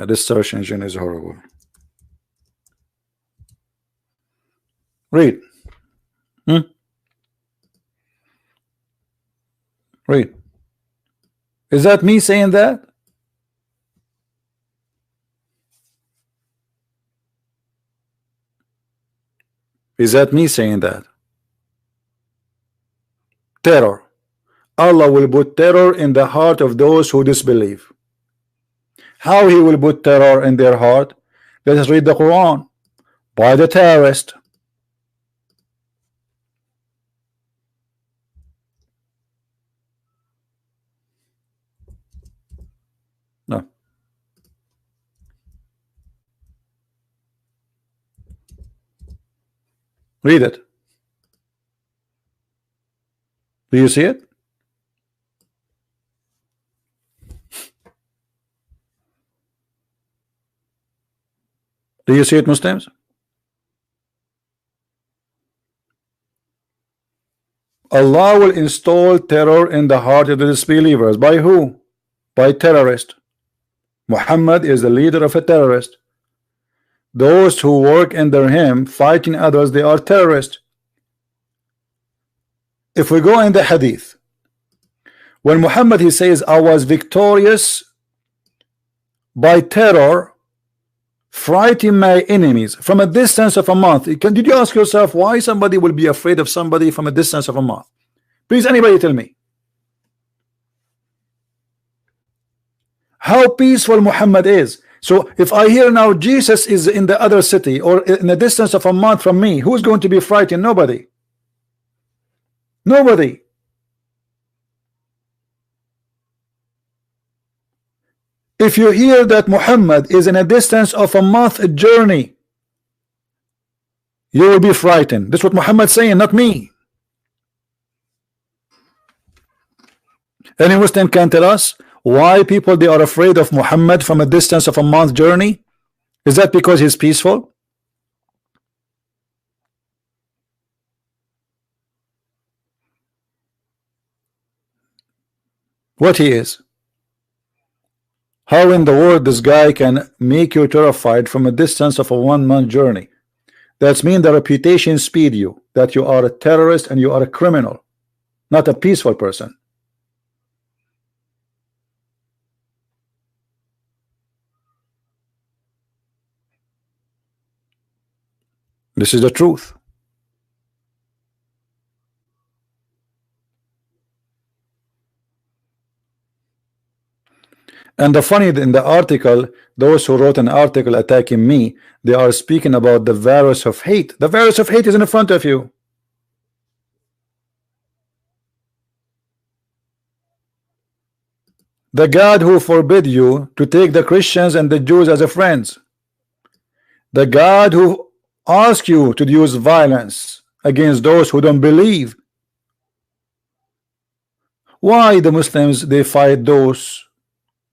This search engine is horrible. Read. Read. Is that me saying that? Is that me saying that? Terror. Allah will put terror in the heart of those who disbelieve. How he will put terror in their heart? Let us read the Quran. By the terrorist. No. Read it. Do you see it? Do you see it, Muslims? Allah will install terror in the heart of the disbelievers. By who? by terrorists. Muhammad is the leader of a terrorist. Those who work under him fighting others, they are terrorists. If we go in the hadith, when Muhammad he says, I was victorious by terror, frighting my enemies from a distance of a month. Did you ask yourself why somebody will be afraid of somebody from a distance of a month? Please, anybody tell me. How peaceful Muhammad is. So if I hear now Jesus is in the other city or in a distance of a month from me, who's going to be frightened? Nobody. Nobody. If you hear that Muhammad is in a distance of a month journey, you will be frightened. That's what Muhammad's saying, not me. Any Muslim can tell us why people they are afraid of Muhammad from a distance of a month journey? Is that because he's peaceful? What he is? How in the world this guy can make you terrified from a distance of a 1 month journey? That's mean the reputation speed you that you are a terrorist and you are a criminal, not a peaceful person. This is the truth. And the funny in the article, those who wrote an article attacking me, they are speaking about the virus of hate. The virus of hate is in front of you. The God who forbid you to take the Christians and the Jews as a friends. The God who asks you to use violence against those who don't believe. Why the Muslims they fight those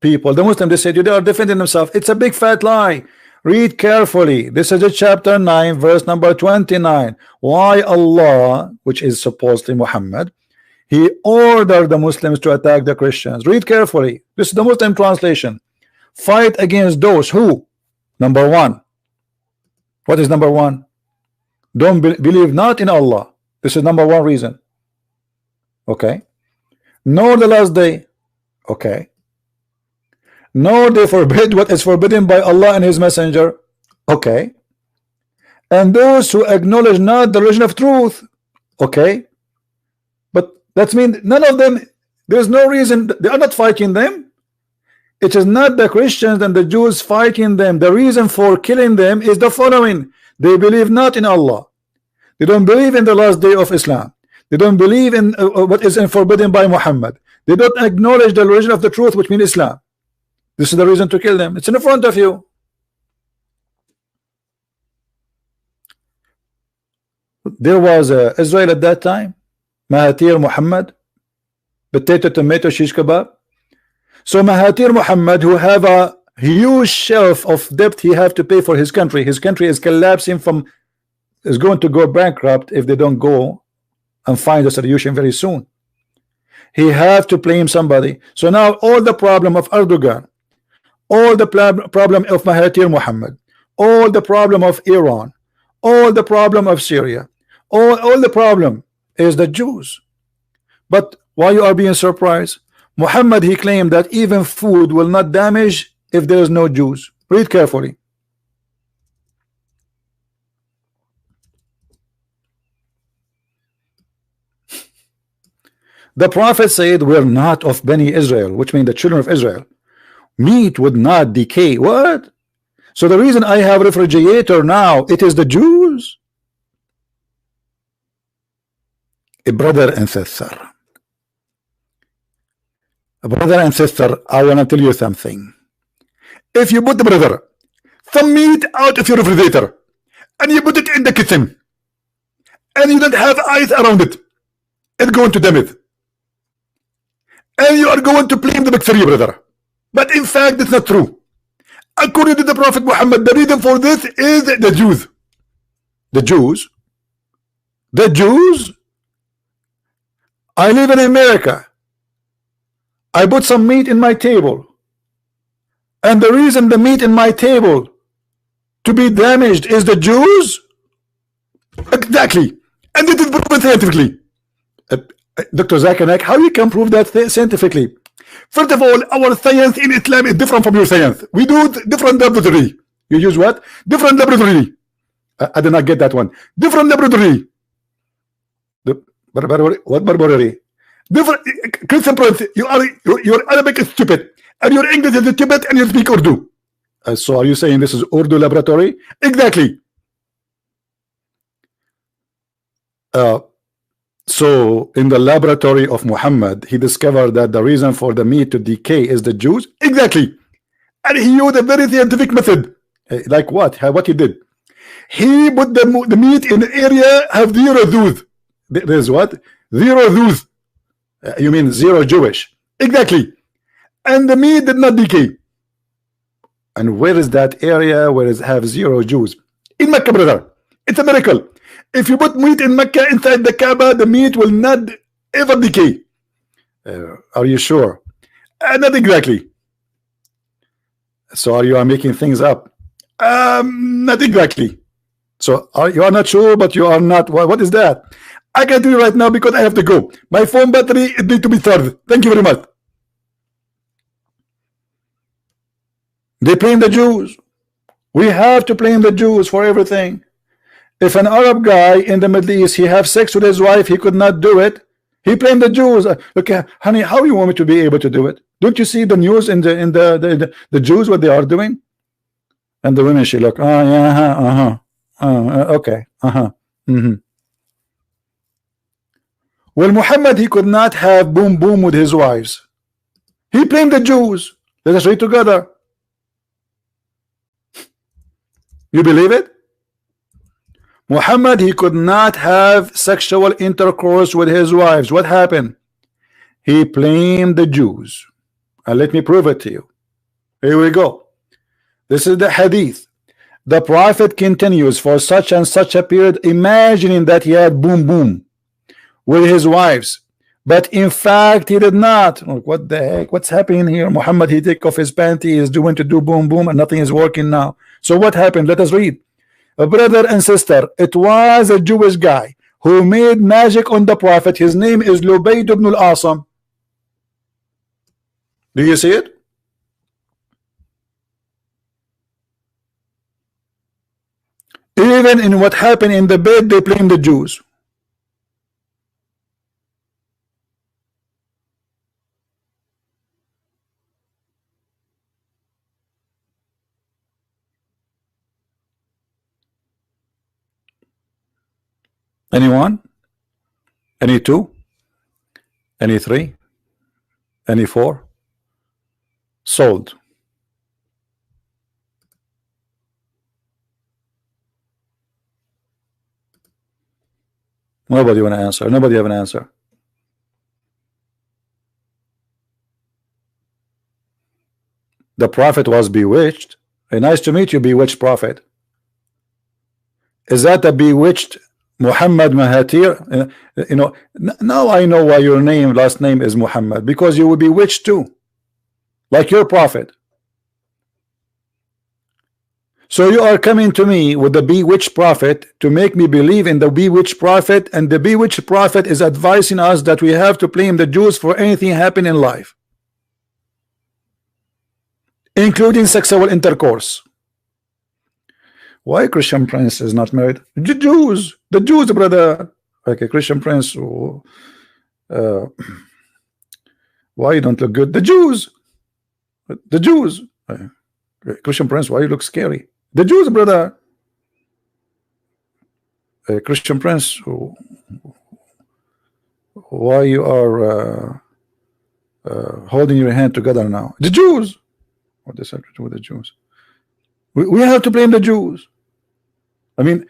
people? The Muslims they said they are defending themselves. It's a big fat lie. Read carefully. This is a chapter 9 verse number 29. Why Allah, which is supposedly Muhammad, he ordered the Muslims to attack the Christians. Read carefully. This is the Muslim translation. Fight against those who, number one. What is number one? Don't believe not in Allah. This is number one reason. Okay. Nor the last day. Okay. Nor they forbid what is forbidden by Allah and His Messenger. Okay. And those who acknowledge not the religion of truth. Okay. But that means none of them, there is no reason, they are not fighting them. It is not the Christians and the Jews fighting them. The reason for killing them is the following. They believe not in Allah. They don't believe in the last day of Islam. They don't believe in what is forbidden by Muhammad. They don't acknowledge the religion of the truth, which means Islam. This is the reason to kill them. It's in front of you. There was Israel at that time. Mahathir Mohammed, potato, tomato, shish kebab. So Mahathir Mohammed, who have a huge shelf of debt he have to pay for his country. His country is collapsing is going to go bankrupt if they don't go and find a solution very soon. He have to blame somebody. So now all the problem of Erdogan, all the problem of Mahathir Mohammed, all the problem of Iran, all the problem of Syria, all the problem is the Jews. But why you are being surprised? Muhammad he claimed that even food will not damage if there is no Jews. Read carefully. The Prophet said we're not of Bani Israel, which means the children of Israel. Meat would not decay. What? So the reason I have refrigerator now, it is the Jews. A brother and sister. Brother and sister, I want to tell you something. If you put the brother some meat out of your refrigerator and you put it in the kitchen and you don't have ice around it, it's going to damage. And you are going to blame the bacteria, brother. But in fact, it's not true. According to the Prophet Muhammad, the reason for this is the Jews. The Jews? The Jews? I live in America. I put some meat in my table, and the reason the meat in my table to be damaged is the Jews. Exactly, and it is proven scientifically. Dr. Zakir Naik, how you can prove that scientifically? First of all, our science in Islam is different from your science. We do different laboratory. You use what? Different laboratory. I did not get that one. Different laboratory. What laboratory? Different. Christian Prince, your Arabic is stupid, and your English is stupid, and you speak Urdu. So are you saying this is Urdu laboratory? Exactly. So in the laboratory of Muhammad, he discovered that the reason for the meat to decay is the Jews. Exactly. And he used a very scientific method. Like what? What he did? He put the meat in the area have zero Jews. There's what? Zero Jews. You mean zero Jewish? Exactly. And the meat did not decay. And where is that area where it have zero Jews? In Mecca, brother. It's a miracle. If you put meat in Mecca inside the Kaaba, the meat will not ever decay. Are you sure? Not exactly. So are you making things up? Not exactly. So you are not sure, but you are not. What is that? I can do it right now because I have to go. My phone battery it needs to be charged. Thank you very much. They blame the Jews. We have to blame the Jews for everything. If an Arab guy in the Middle East, he have sex with his wife, he could not do it. He blamed the Jews. Okay, honey, how you want me to be able to do it? Don't you see the news in the Jews what they are doing? And the women, she look, oh yeah, okay, Well, Muhammad, he could not have boom boom with his wives. He blamed the Jews. Let us read together. You believe it? Muhammad, he could not have sexual intercourse with his wives. What happened? He blamed the Jews. And let me prove it to you. Here we go. This is the hadith. The Prophet continues for such and such a period, imagining that he had boom boom with his wives. But in fact, he did not. What the heck? What's happening here? Muhammad, he take off his panty, is doing to do boom boom, and nothing is working now. So what happened? Let us read. Brother and sister, it was a Jewish guy who made magic on the Prophet. His name is Lubayd ibn al-Asam. Do you see it? Even in what happened in the bed, they blame the Jews. Anyone? Any two? Any three? Any four? Sold. Nobody want to answer. Nobody have an answer. The Prophet was bewitched. Hey, nice to meet you, bewitched Prophet. Is that a bewitched Muhammad Mahathir? You know, now I know why your last name is Muhammad, because you will be bewitched too, like your Prophet. So you are coming to me with the bewitched Prophet to make me believe in the bewitched Prophet, and the bewitched Prophet is advising us that we have to blame the Jews for anything happening in life, including sexual intercourse. Why Christian Prince is not married? The Jews, brother. Like a Christian Prince. Why you don't look good? The Jews. Christian Prince, why you look scary? The Jews, brother. Christian Prince, why you are holding your hand together now? The Jews. What does that do with the Jews? We have to blame the Jews. I mean,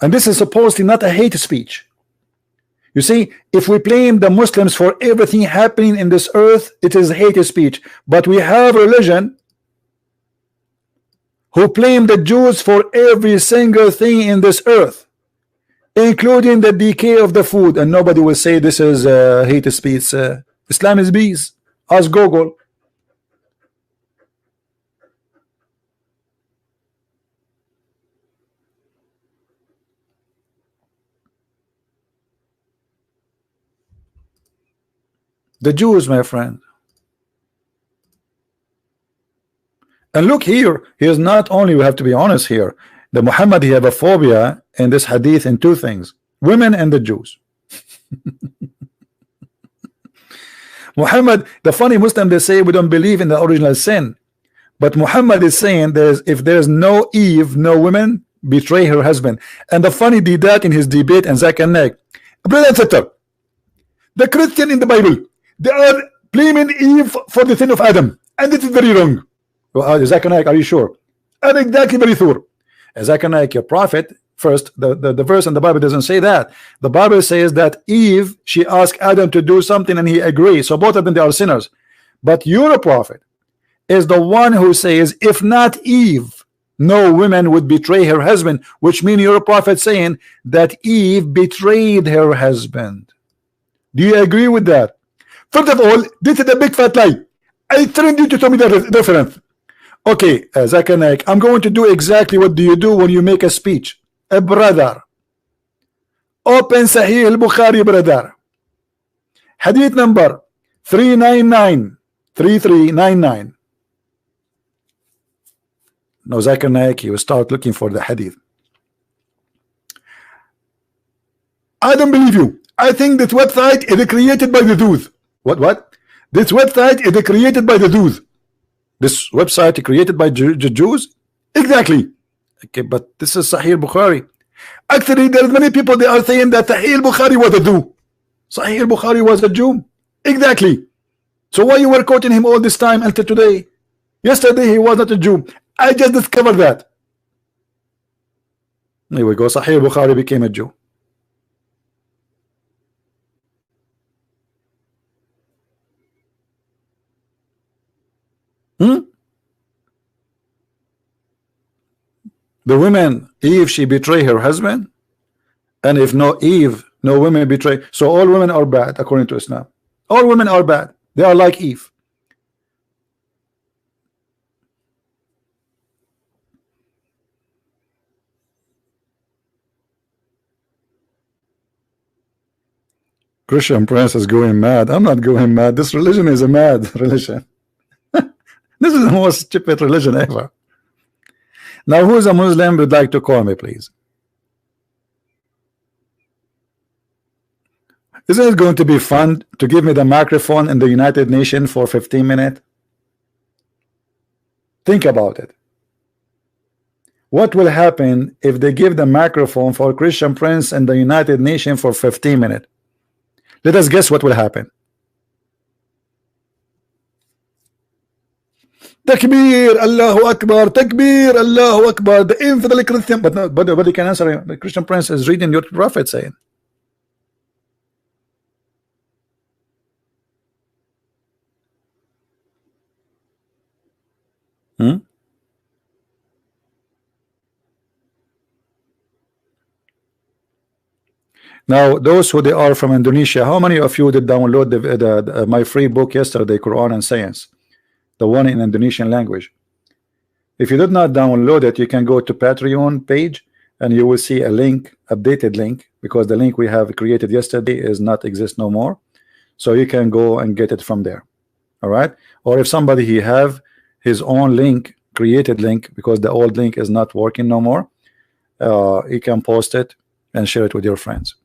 and this is supposedly not a hate speech. You see, if we blame the Muslims for everything happening in this earth, it is hate speech. But we have religion who blame the Jews for every single thing in this earth, including the decay of the food, and nobody will say this is hate speech. Islam is peace. Ask Google. The Jews, my friend. And look here, he is not only, we have to be honest here, the Muhammad, he have a phobia in this hadith in two things: women and the Jews. Muhammad, the funny Muslim, they say we don't believe in the original sin, but Muhammad is saying if there's no Eve, no women betray her husband. And the funny did that in his debate and Zakir Naik. Brother and sister, the Christian in the Bible, they are blaming Eve for the sin of Adam, and this is very wrong. Well, Zakir Naik, are you sure? I'm exactly very sure. Zakir Naik, your prophet, first, the verse in the Bible doesn't say that. The Bible says that Eve, she asked Adam to do something and he agreed. So both of them, they are sinners. But your prophet is the one who says, if not Eve, no woman would betray her husband, which means your prophet saying that Eve betrayed her husband. Do you agree with that? First of all, this is a big fat lie. I trained you to tell me the reference. Okay, Zakir Naik, I'm going to do exactly what do you do when you make a speech. A brother, open Sahih al-Bukhari, brother. Hadith number 399, 3399. Now Zakir Naik, he will start looking for the hadith. I don't believe you. I think this website is created by the Jews. What? This website is created by the Jews. This website created by Jews? Exactly. Okay, but this is Sahih Bukhari. Actually, there are many people, they are saying that Sahih Bukhari was a Jew. Sahih Bukhari was a Jew. Exactly. So why you were quoting him all this time until today? Yesterday he was not a Jew. I just discovered that. Here we go. Sahih Bukhari became a Jew. The women, Eve, she betray her husband, and if no Eve, no women betray. So all women are bad according to Islam. All women are bad. They are like Eve. Christian Prince is going mad. I'm not going mad. This religion is a mad religion. This is the most stupid religion ever. Now, who is a Muslim would like to call me, please? Isn't it going to be fun to give me the microphone in the United Nations for 15 minutes? Think about it. What will happen if they give the microphone for Christian Prince in the United Nations for 15 minutes? Let us guess what will happen. Takbir, Allahu Akbar, Takbir, Allahu Akbar. The infidel Christian, but nobody can answer him. The Christian Prince is reading your prophet saying. Now, those who they are from Indonesia, how many of you did download my free book yesterday, Quran and Science, the one in Indonesian language? If you did not download it, you can go to Patreon page and you will see a link, updated link, because the link we have created yesterday is not exist no more. So you can go and get it from there. All right. Or if somebody he have his own link, created link, because the old link is not working no more, you can post it and share it with your friends.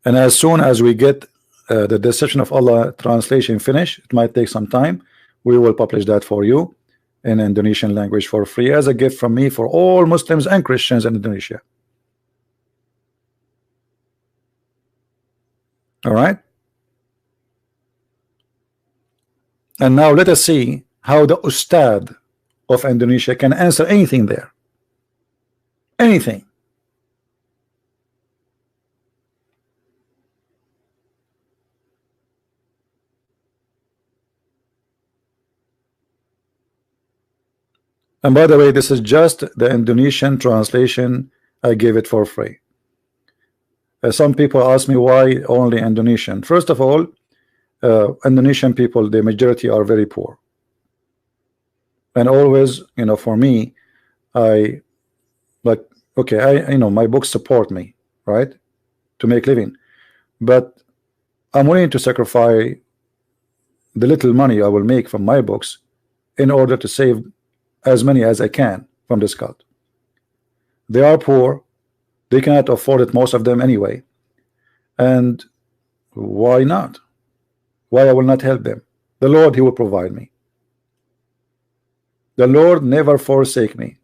And as soon as we get the Deception of Allah translation finished, it might take some time, we will publish that for you in Indonesian language for free as a gift from me for all Muslims and Christians in Indonesia. All right. And now let us see how the Ustad of Indonesia can answer anything there. Anything. And by the way, this is just the Indonesian translation. I gave it for free. Some people ask me why only Indonesian. First of all, Indonesian people, the majority are very poor. And always, you know, for me, I like, okay, I know my books support me, right, to make living, but I'm willing to sacrifice the little money I will make from my books in order to save as many as I can from this cult. They are poor, they cannot afford it, most of them anyway, and why not? Why I will not help them? The Lord, He will provide me. The Lord never forsake me.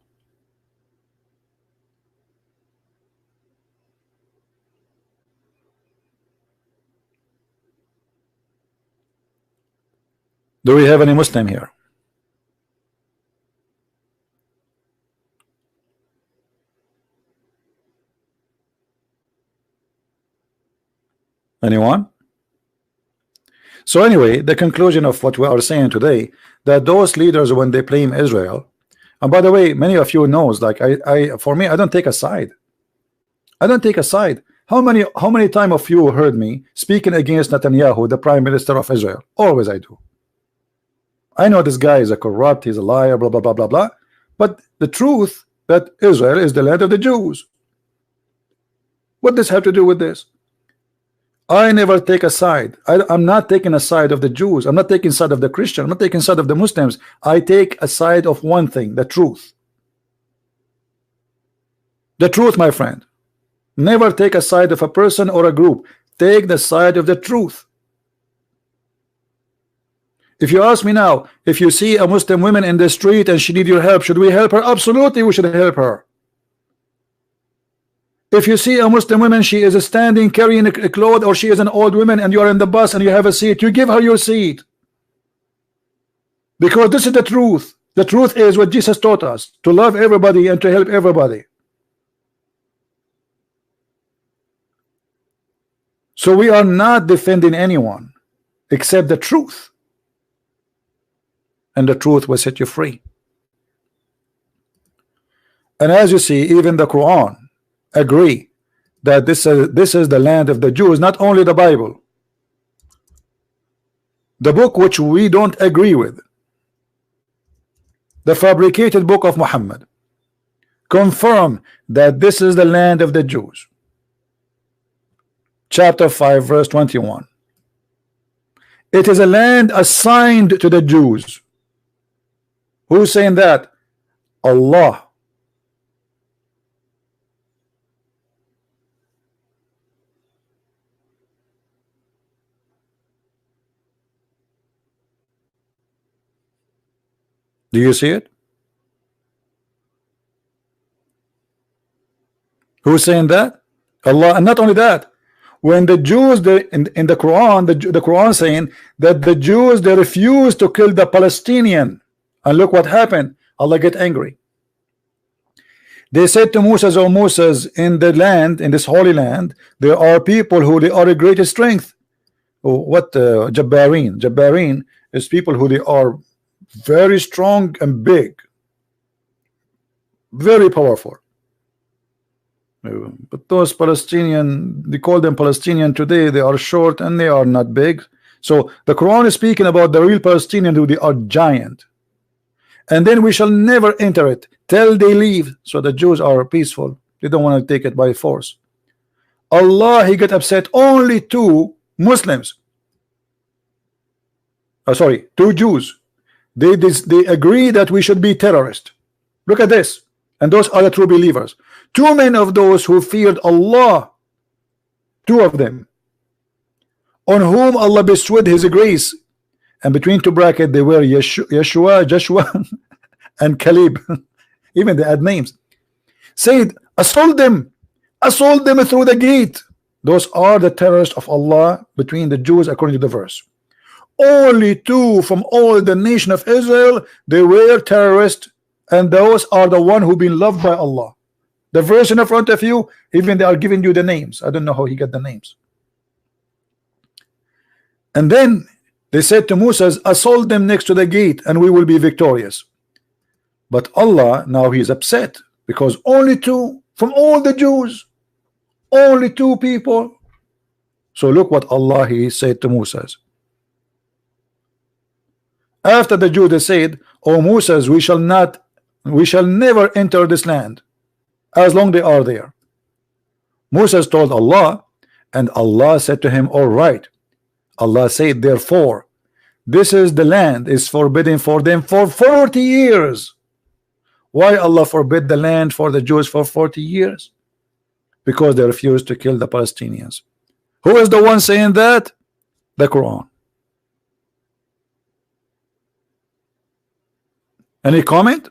Do we have any Muslim here? Anyone? So anyway, the conclusion of what we are saying today, that those leaders, when they blame Israel, and by the way, many of you knows, like for me, I don't take a side. I don't take a side. How many time of you heard me speaking against Netanyahu, the Prime Minister of Israel? Always I do. I know this guy is a corrupt, he's a liar, blah blah blah blah blah. But the truth that Israel is the land of the Jews. What does have to do with this? I never take a side. I'm not taking a side of the Jews. I'm not taking side of the Christian. I'm not taking side of the Muslims. I take a side of one thing, the truth. The truth, my friend. Never take a side of a person or a group. Take the side of the truth. If you ask me now, if you see a Muslim woman in the street and she needs your help, should we help her? Absolutely, we should help her. If you see a Muslim woman, she is standing carrying a cloth, or she is an old woman and you are in the bus and you have a seat, you give her your seat. Because this is the truth. The truth is what Jesus taught us, to love everybody and to help everybody. So we are not defending anyone except the truth. And the truth will set you free. And as you see, even the Quran agree that this is the land of the Jews, not only the Bible. The book which we don't agree with, the fabricated book of Muhammad, confirm that this is the land of the Jews. Chapter 5 verse 21. It is a land assigned to the Jews. Who's saying that? Allah. Do you see it? Who's saying that? Allah. And not only that, when the Jews, in the Quran, the Quran saying that the Jews, they refused to kill the Palestinian, and look what happened. Allah get angry. They said to Moses, "O Moses, in the land, in this holy land, there are people who they are a greater strength." What Jabbarin? Jabbarin is people who they are very strong and big, very powerful. But those Palestinian, they call them Palestinian today, they are short and they are not big. So the Quran is speaking about the real Palestinian who they are giant. And then we shall never enter it till they leave. So the Jews are peaceful. They don't want to take it by force. Allah, He get upset only to Muslims. Sorry, to Jews. They agree that we should be terrorists. Look at this. And those are the true believers. Too many of those who feared Allah, two of them, on whom Allah bestowed His grace, and between two brackets they were Yeshua, Joshua, and Caleb. Even they add names. Said, assault them through the gate. Those are the terrorists of Allah between the Jews, according to the verse. Only two from all the nation of Israel, they were terrorists, and those are the one who been loved by Allah. The verse in front of you, even they are giving you the names. I don't know how he got the names. And then they said to Moses, assault them next to the gate and we will be victorious. But Allah, now He's upset because only two from all the Jews, only two people. So look what Allah He said to Moses. After the Jews, they said, "O Moses, we shall never enter this land as long they are there." Moses told Allah, and Allah said to him, "All right." Allah said, "Therefore, this is the land is forbidden for them for 40 years." Why Allah forbid the land for the Jews for 40 years? Because they refused to kill the Palestinians. Who is the one saying that? The Quran. Any comment?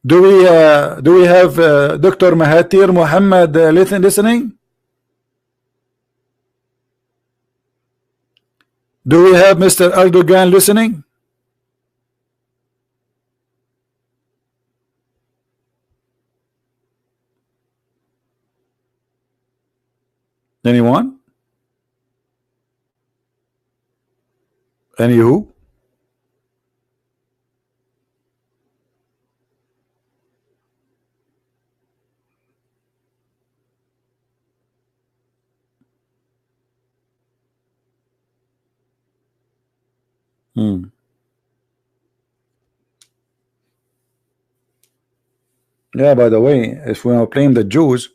Do we have Dr. Mahathir Mohammed listening? Do we have Mr. Erdogan listening? Anyone? Any who? Yeah, by the way, if we are playing the Jews,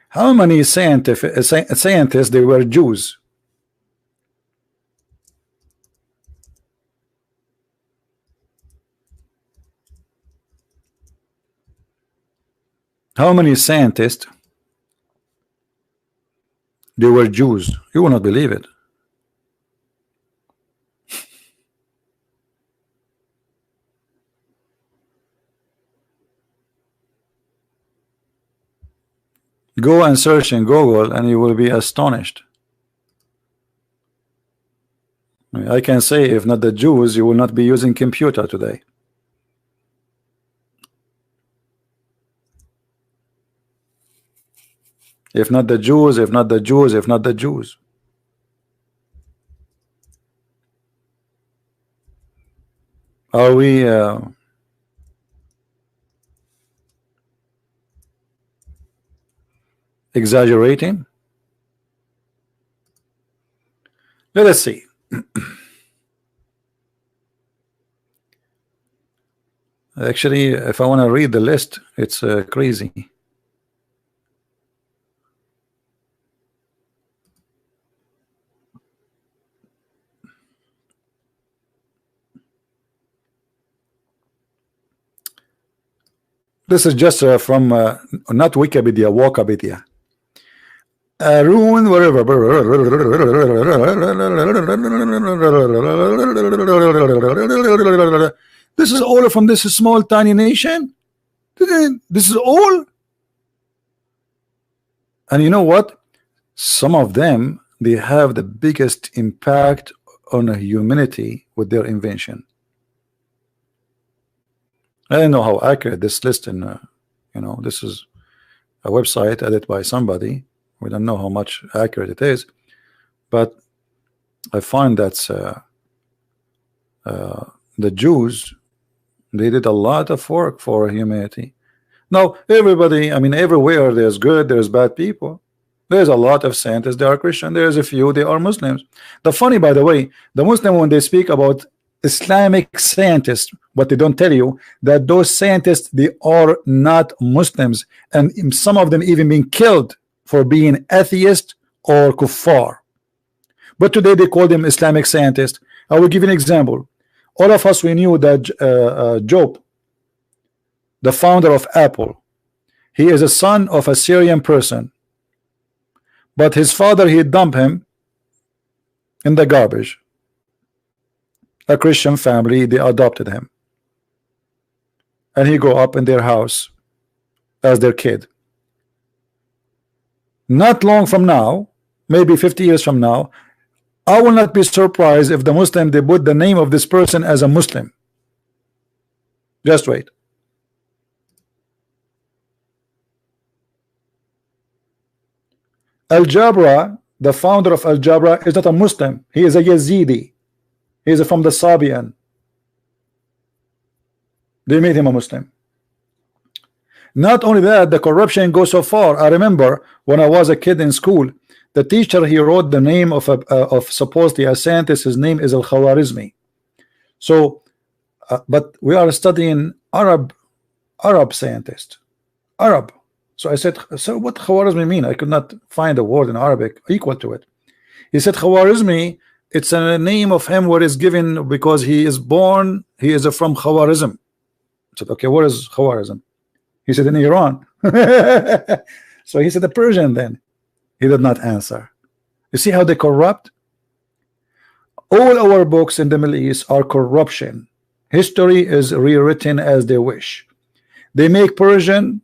how many scientists they were Jews? How many scientists they were Jews? You will not believe it. Go and search in Google and you will be astonished. I can say, if not the Jews, you will not be using computer today. If not the Jews, if not the Jews, if not the Jews. Are we exaggerating? Let us see. Actually, if I want to read the list, it's crazy. This is just from not Wikipedia, Walkapedia. Ruin wherever. This is all from this small tiny nation. This is all. And you know what? Some of them, they have the biggest impact on humanity with their invention. I don't know how accurate this list in you know, this is a website edited by somebody. We don't know how much accurate it is, but I find that the Jews, they did a lot of work for humanity. Now everybody, I mean, everywhere there's good, there's bad people. There's a lot of scientists, they are Christian. There's a few, they are Muslims. The funny, by the way, the Muslim, when they speak about Islamic scientists, what they don't tell you, that those scientists, they are not Muslims, and some of them even being killed for being atheist or kuffar. But today they call them Islamic scientists. I will give you an example. All of us, we knew that Job, the founder of Apple, he is a son of a Syrian person, but his father, he dumped him in the garbage. A Christian family, they adopted him, and he grew up in their house as their kid. Not long from now, maybe 50 years from now, I will not be surprised if the Muslim, they put the name of this person as a Muslim. Just wait. Al-Jabra, the founder of Al-Jabra, is not a Muslim. He is a Yazidi. He is from the Sabian. They made him a Muslim. Not only that, the corruption goes so far. I remember when I was a kid in school, The teacher, he wrote the name of supposedly a scientist. His name is Al-Khwarizmi. So but we are studying Arab scientist, Arab. So I said, so what Khwarizmi mean? I could not find a word in Arabic equal to it. He said Khwarizmi, it's a name of him where it's given because he is born, he is from Khwarizm. I said, okay, where is Khwarizm? He said, in Iran. So he said the Persian. Then he did not answer. You see how they corrupt? All our books in the Middle East are corruption. History is rewritten as they wish. They make Persian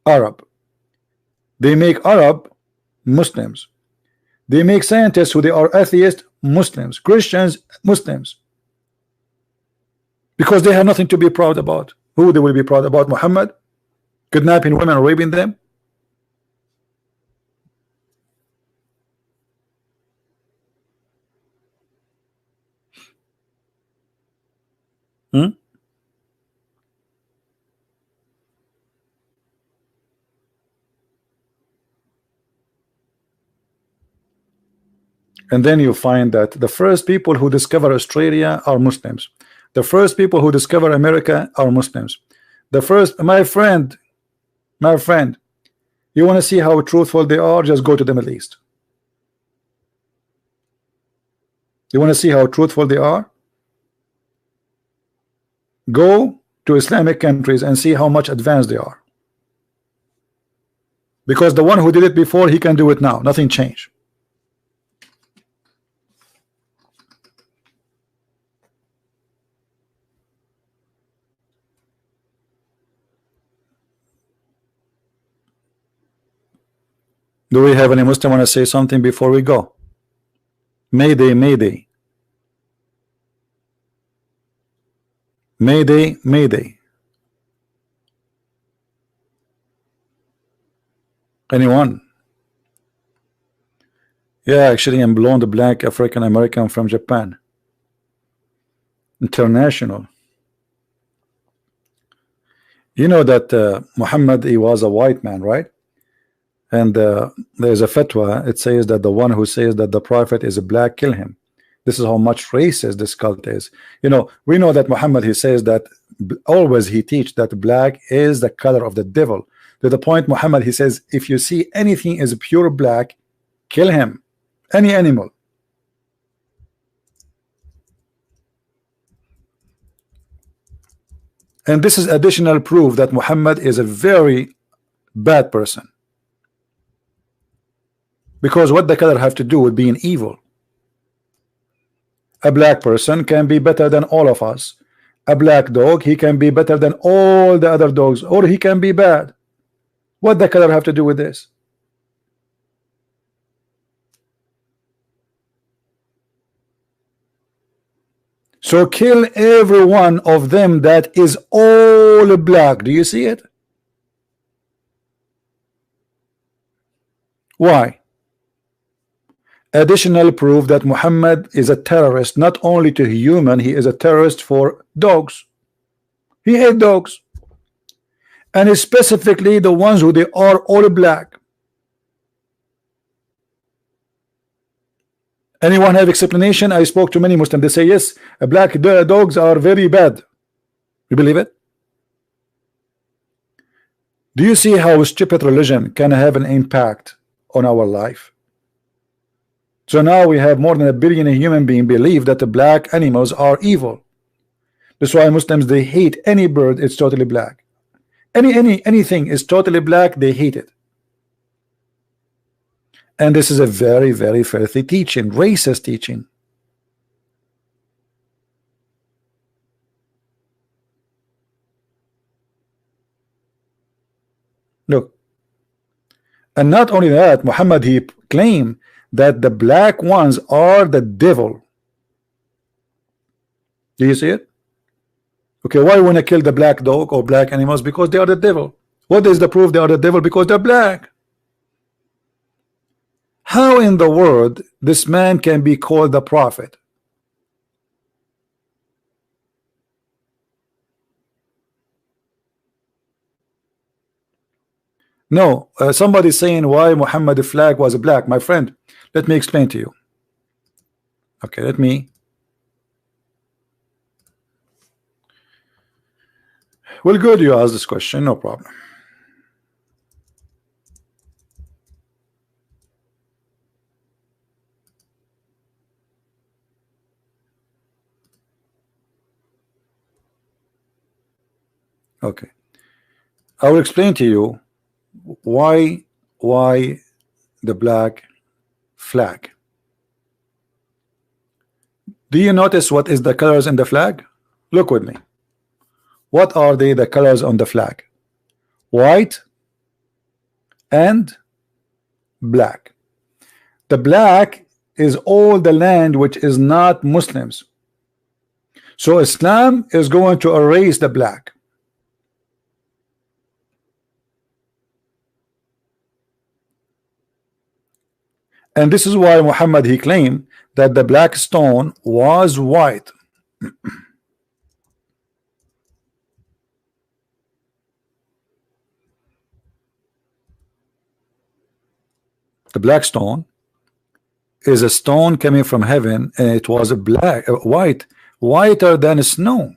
Arab. They make Arab Muslims. They make scientists who they are atheists Muslims, Christians Muslims, because they have nothing to be proud about. Who they will be proud about? Muhammad kidnapping women, raping them? And then you find that the first people who discover Australia are Muslims. The first people who discover America are Muslims. The first, my friend, you want to see how truthful they are? Just go to the Middle East. You want to see how truthful they are? Go to Islamic countries and see how much advanced they are. Because the one who did it before, he can do it now. Nothing changed. Do we have any Muslim want to say something before we go? Mayday, mayday. Mayday, mayday. Anyone? Yeah, actually I'm blonde, black, African American from Japan. International. You know that Muhammad, he was a white man, right? And there's a fatwa. It says that the one who says that the prophet is a black, kill him. This is how much racist this cult is. You know, we know that Muhammad, he says that always he teach that black is the color of the devil. To the point, Muhammad, he says, if you see anything is pure black, kill him. Any animal. And this is additional proof that Muhammad is a very bad person. Because what the color have to do with being evil? A black person can be better than all of us. A black dog, he can be better than all the other dogs, or he can be bad. What the color have to do with this? So kill every one of them that is all black. Do you see it? Why? Additional proof that Muhammad is a terrorist, not only to human, he is a terrorist for dogs. He hates dogs, and specifically the ones who they are all black. Anyone have explanation? I spoke to many Muslims. They say yes, black dogs are very bad. You believe it? Do you see how stupid religion can have an impact on our life? So now we have more than 1 billion human beings believe that the black animals are evil. That's why Muslims, they hate any bird. It's totally black. Anything is totally black. They hate it. And this is a very, very filthy teaching, racist teaching. Look. And not only that, Muhammad, he claimed that the black ones are the devil. Do you see it? Okay, why want to kill the black dog or black animals? Because they are the devil. What is the proof they are the devil? Because they're black. How in the world this man can be called the prophet? No, somebody saying why Muhammad flag was black. My friend, let me explain to you. Okay, let me. Well, good you asked this question, no problem. Okay, I will explain to you why the black flag. Do you notice what is the colors in the flag? Look with me. What are the colors on the flag? White and black. The black is all the land which is not Muslims. So Islam is going to erase the black. And this is why Muhammad, he claimed that the black stone was white. The black stone is a stone coming from heaven, and it was a whiter than snow.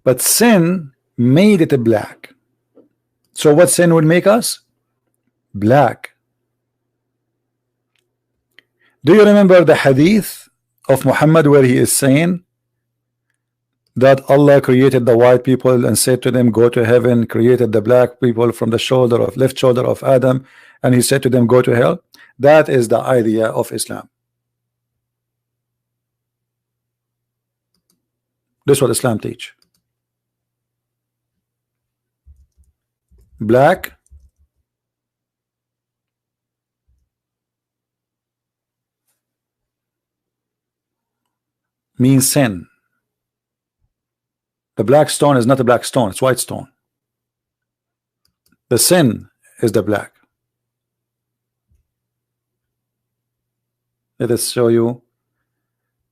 But sin made it black. So what sin would make us? Black. Do you remember the hadith of Muhammad where he is saying that Allah created the white people and said to them, go to heaven, created the black people from the left shoulder of Adam, and he said to them, go to hell? That is the idea of Islam. This is what Islam teach. Black means sin. The black stone is not a black stone, it's white stone. The sin is the black. Let us show you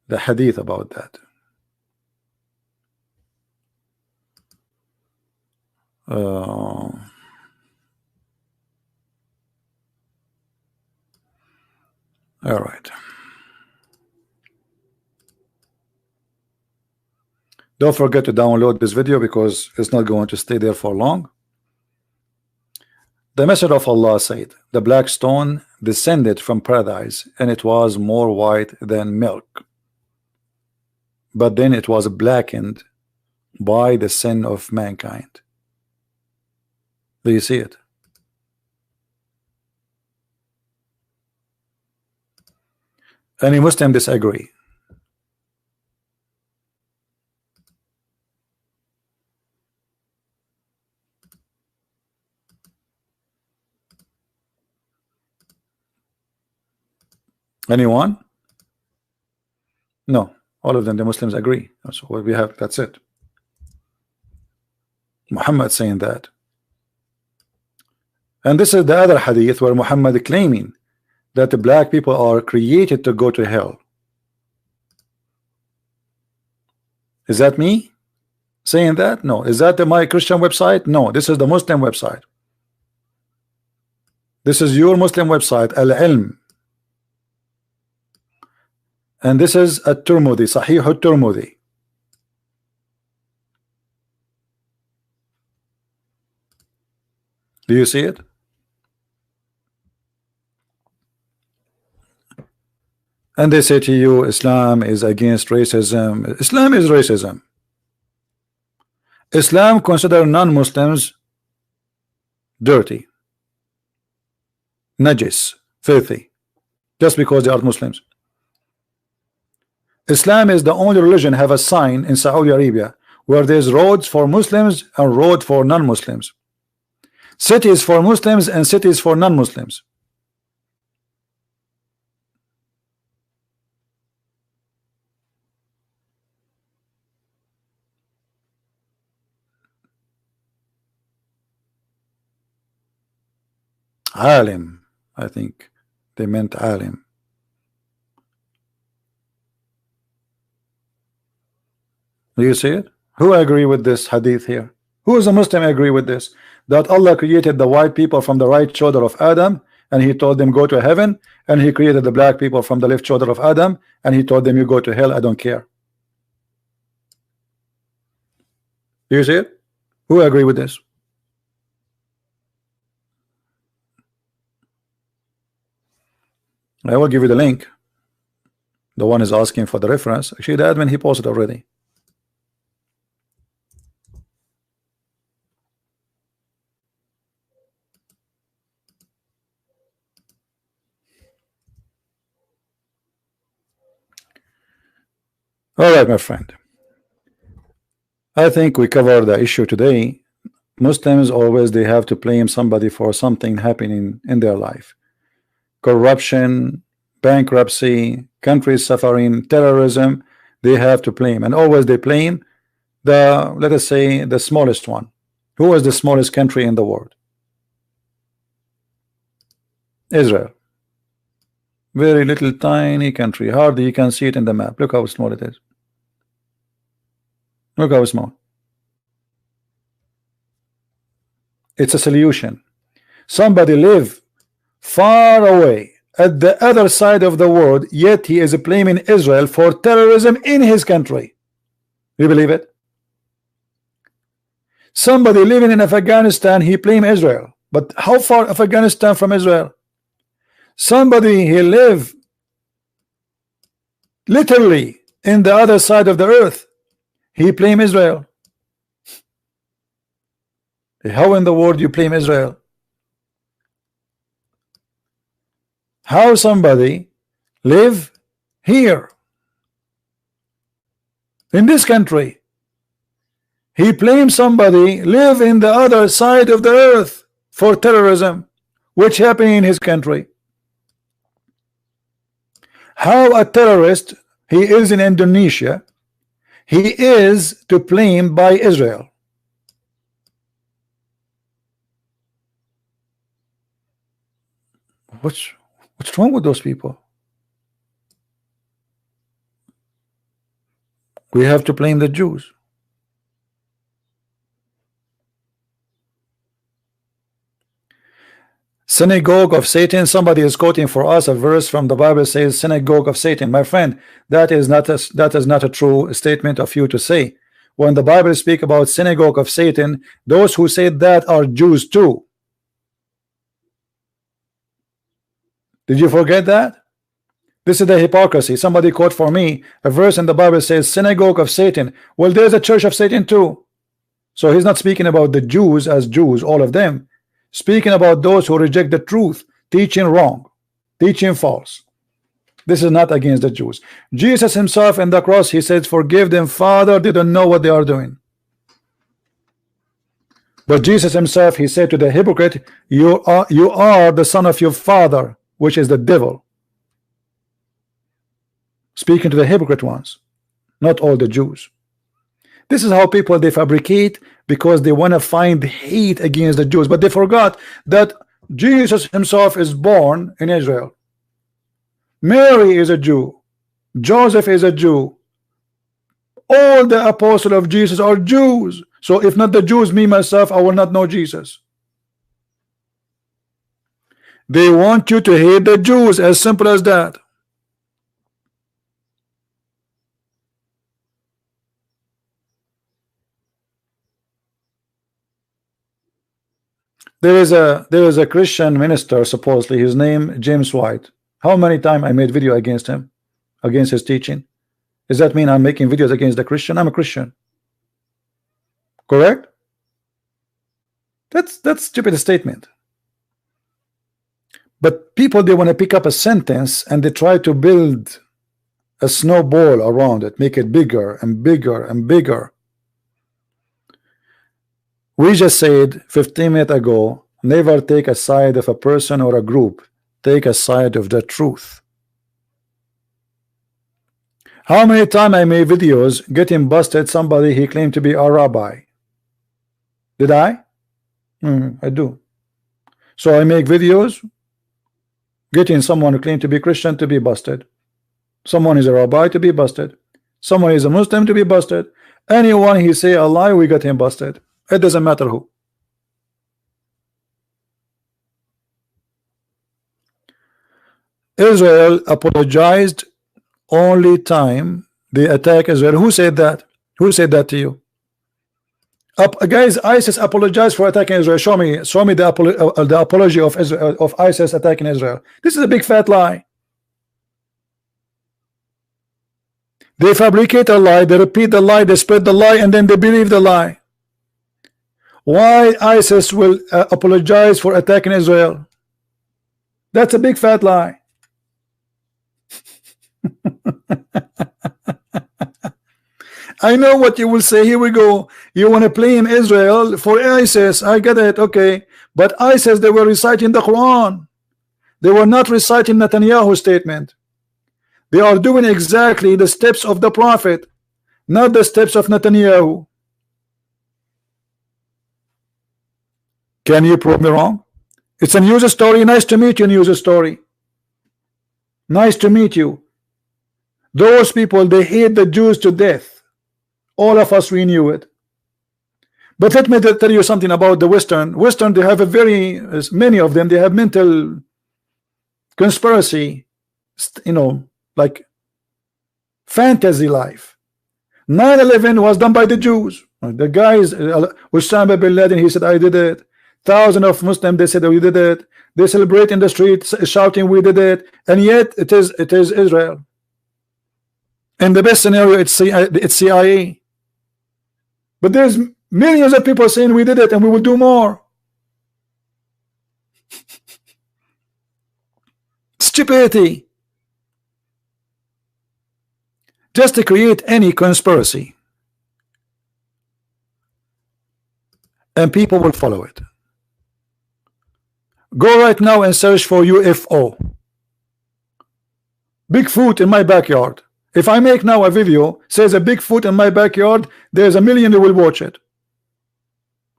the hadith about that. All right. Don't forget to download this video because it's not going to stay there for long. The Messenger of Allah said, the black stone descended from paradise and it was more white than milk, but then it was blackened by the sin of mankind. Do you see it? Any Muslim disagree? Anyone? No, all of them, the Muslims agree. That's what we have. That's it. Muhammad saying that. And this is the other hadith where Muhammad claiming that the black people are created to go to hell. Is that me saying that? No. Is that my Christian website? No. This is the Muslim website. This is your Muslim website, Al-Ilm. And this is At-Tirmidhi, Sahih At-Tirmidhi. Do you see it? And they say to you, Islam is against racism. Islam is racism. Islam consider non-Muslims dirty, najis, filthy, just because they are Muslims. Islam is the only religion have a sign in Saudi Arabia where there's roads for Muslims and road for non-Muslims, cities for Muslims and cities for non-Muslims. Alim, I think they meant alim. Do you see it? Who agree with this hadith here? Who is a Muslim agree with this? That Allah created the white people from the right shoulder of Adam, and he told them go to heaven, and he created the black people from the left shoulder of Adam, and he told them you go to hell, I don't care. Do you see it? Who agree with this? I will give you the link. The one is asking for the reference. Actually, the admin, he posted already. All right, my friend. I think we covered the issue today. Muslims always they have to blame somebody for something happening in their life. Corruption, bankruptcy, countries suffering, terrorism, they have to blame, and always they blame the, let us say, the smallest one. Who is the smallest country in the world? Israel. Very little tiny country, hardly you can see it in the map. Look how small it is. Look how small. It's a solution. Somebody live far away at the other side of the world, yet he is blaming Israel for terrorism in his country. You believe it? Somebody living in Afghanistan, he blame Israel. But how far Afghanistan from Israel? Somebody he live literally in the other side of the earth, he blame Israel. How in the world you blame Israel? How somebody live here in this country, he blames somebody live in the other side of the earth for terrorism which happened in his country. How a terrorist he is in Indonesia, he is to blame by Israel. What's wrong with those people? We have to blame the Jews. Synagogue of Satan. Somebody is quoting for us a verse from the Bible says synagogue of Satan. My friend, that is not a true statement of you to say. When the Bible speak about synagogue of Satan, those who say that are Jews too. Did you forget that? This is the hypocrisy. Somebody quote for me a verse in the Bible says synagogue of Satan. Well, there's a church of Satan too. So he's not speaking about the Jews as Jews, all of them. Speaking about those who reject the truth, teaching wrong, teaching false. This is not against the Jews. Jesus himself in the cross, he said, forgive them, Father, they don't know what they are doing. But Jesus himself, he said to the hypocrite, you are the son of your father, which is the devil. Speaking to the hypocrite ones, not all the Jews. This is how people they fabricate because they want to find hate against the Jews, but they forgot that Jesus himself is born in Israel. Mary is a Jew. Joseph is a Jew. All the apostles of Jesus are Jews. So if not the Jews, me myself, I will not know Jesus. They want you to hate the Jews, as simple as that. There is a Christian minister, supposedly his name James White. How many times I made video against him, against his teaching? Does that mean I'm making videos against the Christian? I'm a Christian. Correct? That's stupid statement. But people, they want to pick up a sentence and they try to build a snowball around it, make it bigger and bigger and bigger. We just said 15 minutes ago, never take a side of a person or a group. Take a side of the truth. How many times I made videos getting busted somebody he claimed to be a rabbi? Did I? I do. So I make videos getting someone who claimed to be Christian to be busted. Someone is a rabbi to be busted. Someone is a Muslim to be busted. Anyone he say a lie, we got him busted. It doesn't matter who. Israel apologized only time they attack Israel. Who said that? Who said that to you? Guys, ISIS apologized for attacking Israel. Show me the apology of Israel, of ISIS attacking Israel. This is a big fat lie. They fabricate a lie, they repeat the lie, they spread the lie, and then they believe the lie. Why ISIS will apologize for attacking Israel? That's a big fat lie. I know what you will say. Here we go. You want to blame Israel for ISIS. I get it. Okay. But ISIS, they were reciting the Quran. They were not reciting Netanyahu's statement. They are doing exactly the steps of the Prophet, not the steps of Netanyahu. Can you prove me wrong? It's a news story. Nice to meet you, news story. Nice to meet you. Those people, they hate the Jews to death. All of us, we knew it. But let me tell you something about the Western. They have a very, many of them, they have mental conspiracy, you know, like fantasy life. 9/11 was done by the Jews. The guys, Osama bin Laden, he said, I did it. Thousands of Muslims, they said, we did it. They celebrate in the streets, shouting, we did it. And yet, it is Israel. In the best scenario, it's CIA. But there's millions of people saying we did it and we will do more. Stupidity. Just to create any conspiracy. And people will follow it. Go right now and search for UFO. Bigfoot in my backyard. If I make now a video says a Bigfoot in my backyard, there's a million who will watch it.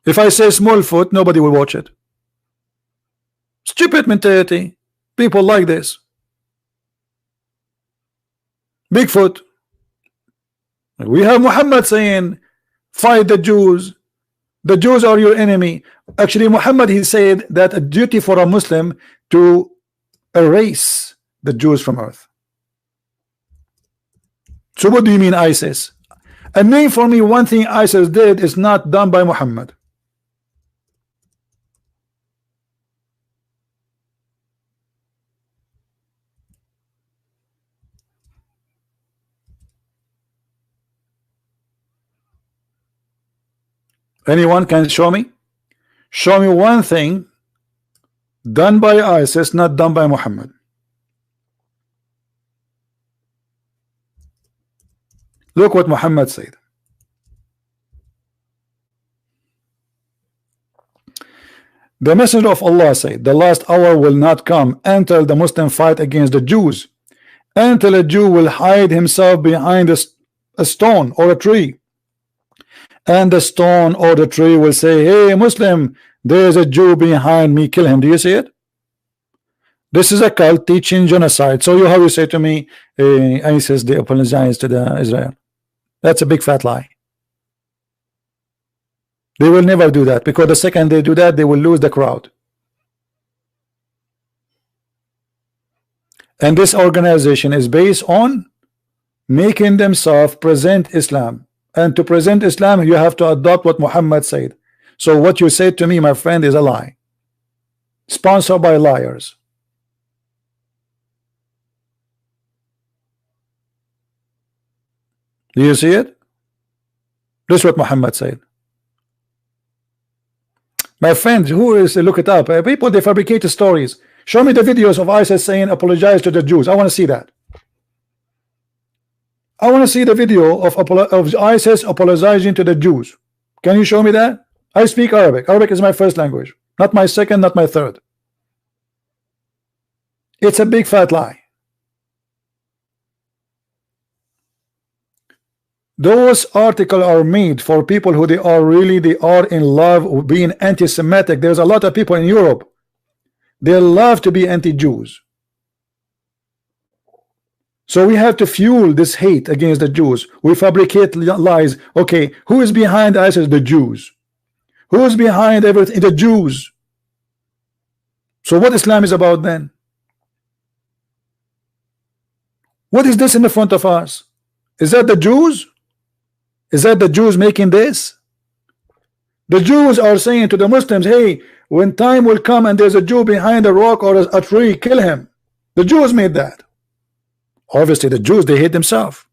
If I say small foot, nobody will watch it. Stupid mentality. People like this. Bigfoot. We have Muhammad saying, fight the Jews. The Jews are your enemy. Actually, Muhammad, he said that a duty for a Muslim to erase the Jews from earth. So what do you mean ISIS? And name for me one thing ISIS did is not done by Muhammad. Anyone can show me? Show me one thing done by ISIS, not done by Muhammad. Look what Muhammad said. The Messenger of Allah said, the last hour will not come until the Muslim fight against the Jews, until a Jew will hide himself behind a stone or a tree, and the stone or the tree will say, hey Muslim, there's a Jew behind me, kill him. Do you see it? This is a cult teaching genocide. So how you say to me, ISIS, they apologize to the Israel? That's a big fat lie. They will never do that, because the second they do that, they will lose the crowd. And this organization is based on making themselves present Islam. And to present Islam, you have to adopt what Muhammad said. So what you said to me, my friend, is a lie. Sponsored by liars. Do you see it? This is what Muhammad said. My friend, who is, look it up. People, they fabricate stories. Show me the videos of ISIS saying apologize to the Jews. I want to see that. I want to see the video of ISIS apologizing to the Jews. Can you show me that? I speak Arabic. Arabic is my first language. Not my second, not my third. It's a big fat lie. Those articles are made for people who they are in love with being anti-Semitic. There's a lot of people in Europe. They love to be anti-Jews. So we have to fuel this hate against the Jews. We fabricate lies. Okay, who is behind ISIS? The Jews. Who is behind everything? The Jews. So what Islam is about then? What is this in the front of us? Is that the Jews? Is that the Jews making this? The Jews are saying to the Muslims, hey, when time will come and there's a Jew behind a rock or a tree, kill him. The Jews made that. Obviously the Jews, they hate themselves.